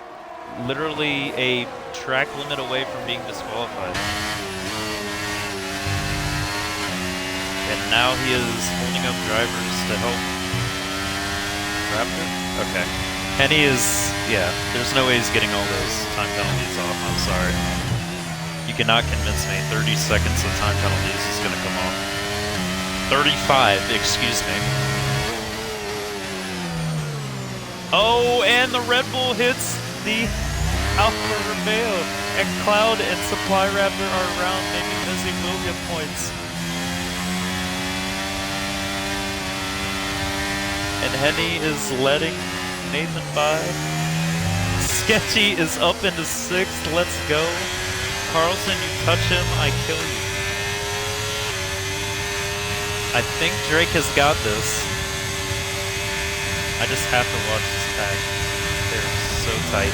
literally a track limit away from being disqualified. And now he is holding up drivers to help Raptor? Okay. Henny is, yeah, there's no way he's getting all those time penalties off, I'm sorry. You cannot convince me 30 seconds of time penalties is going to come off. 35, excuse me. Oh, and the Red Bull hits the Alfa Romeo, and Cloud and Supply Raptor are around. Maybe Mizzy will get points. And Henny is letting Nathan by. Sketchy is up into 6th. Let's go. Carlson, you touch him, I kill you. I think Drake has got this. I just have to watch this tag. They're so tight.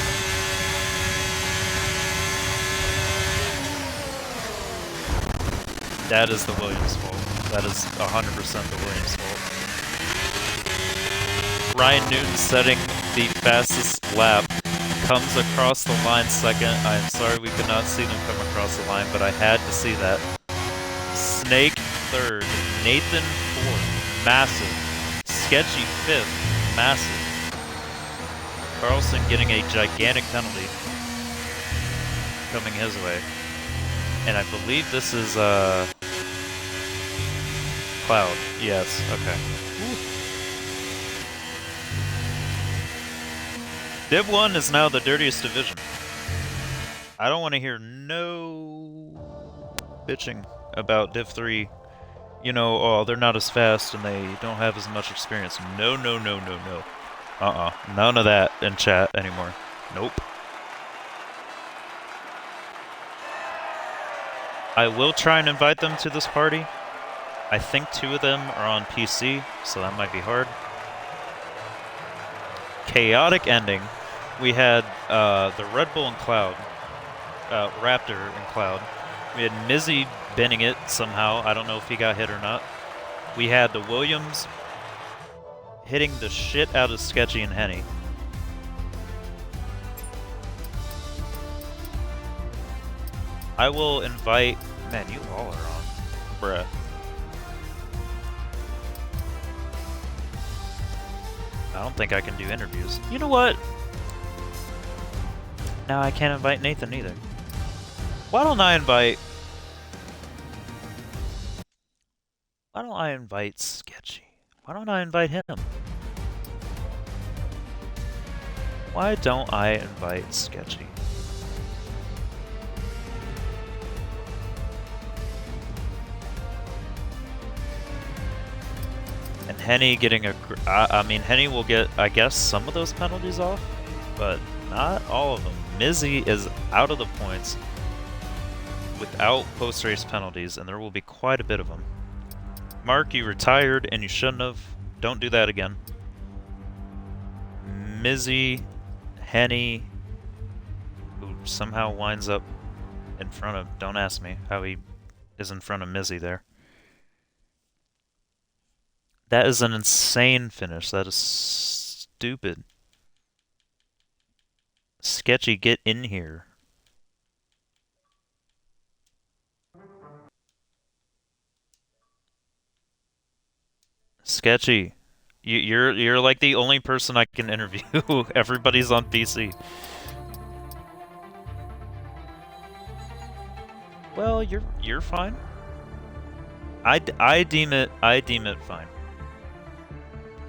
That is the Williams fault. That is 100% the Williams fault. Ryan Newton setting the fastest lap. Comes across the line 2nd. I am sorry we could not see them come across the line, but I had to see that. Snake 3rd. Nathan 4th. Massive. Sketchy 5th. Massive. Carlson getting a gigantic penalty coming his way. And I believe this is Cloud. Yes, okay. Ooh. Div 1 is now the dirtiest division. I don't want to hear no bitching about Div 3. You know, oh, they're not as fast and they don't have as much experience. No, no, no, no, no. None of that in chat anymore. Nope. I will try and invite them to this party. I think 2 of them are on PC, so that might be hard. Chaotic ending. We had the Red Bull and Cloud, Raptor and Cloud. We had Mizzy binning it somehow. I don't know if he got hit or not. We had the Williams hitting the shit out of Sketchy and Henny. I will invite... Man, you all are on. Bruh. I don't think I can do interviews. You know what? Now I can't invite Nathan either. Why don't I invite Sketchy? Why don't I invite him? Why don't I invite Sketchy? And Henny getting a... I mean, Henny will get, I guess, some of those penalties off, but not all of them. Mizzy is out of the points without post-race penalties, and there will be quite a bit of them. Mark, you retired, and you shouldn't have. Don't do that again. Mizzy, Henny, who somehow winds up in front of... Don't ask me how he is in front of Mizzy there. That is an insane finish. That is stupid. Sketchy, get in here. Sketchy. You're like the only person I can interview. Everybody's on PC. Well, you're fine. I deem it fine.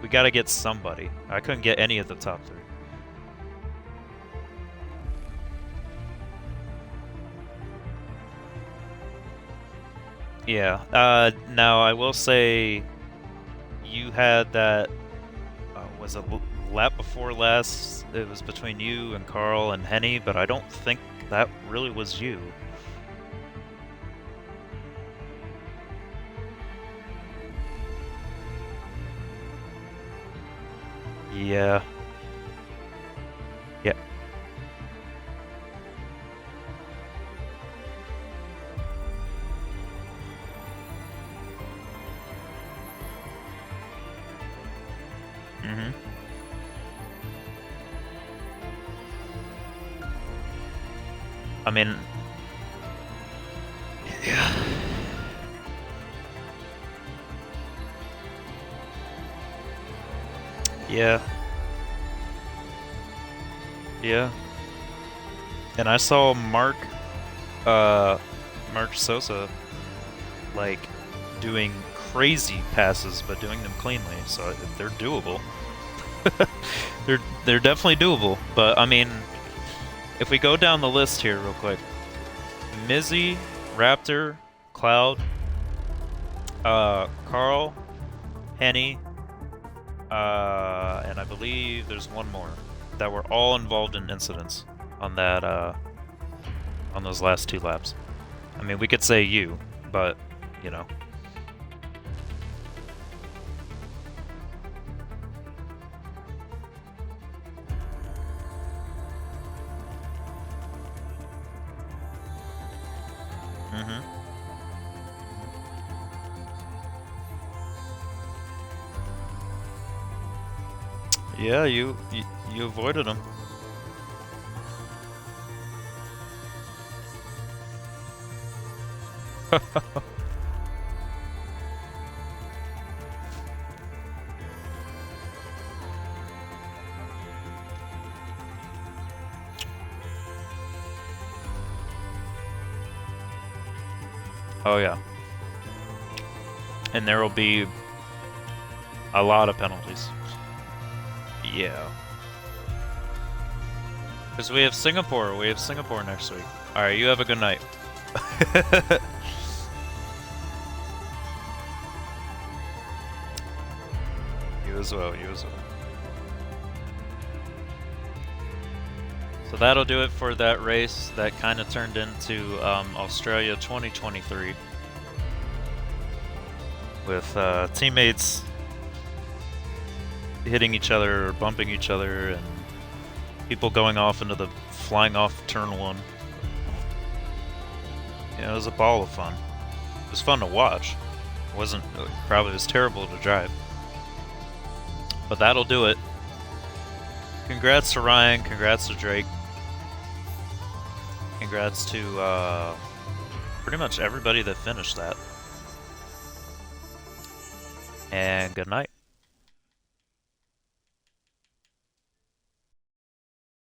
We gotta get somebody. I couldn't get any of the top 3. Yeah. Now I will say, you had that. Was it lap before last? It was between you and Carl and Henny, but I don't think that really was you. Yeah. Yeah. Mm-hmm. I mean... Yeah. Yeah. Yeah. And I saw Mark Sosa, like, doing crazy passes, but doing them cleanly, so they're doable. They're definitely doable, but I mean, if we go down the list here real quick, Mizzy, Raptor, Cloud, Carl, Henny, and I believe there's one more, that were all involved in incidents on that, on those last 2 laps. I mean, we could say you, but, you know. Mm-hmm. Yeah, you avoided him. Oh yeah. And there will be a lot of penalties. Yeah. Because we have Singapore. We have Singapore next week. Alright, you have a good night. You as well, you as well. So that'll do it for that race that kind of turned into Australia 2023. With teammates hitting each other or bumping each other and people going off into the flying off turn 1. Yeah, it was a ball of fun. It was fun to watch. It wasn't, probably was terrible to drive. But that'll do it. Congrats to Ryan, congrats to Drake. Congrats to pretty much everybody that finished that. And good night.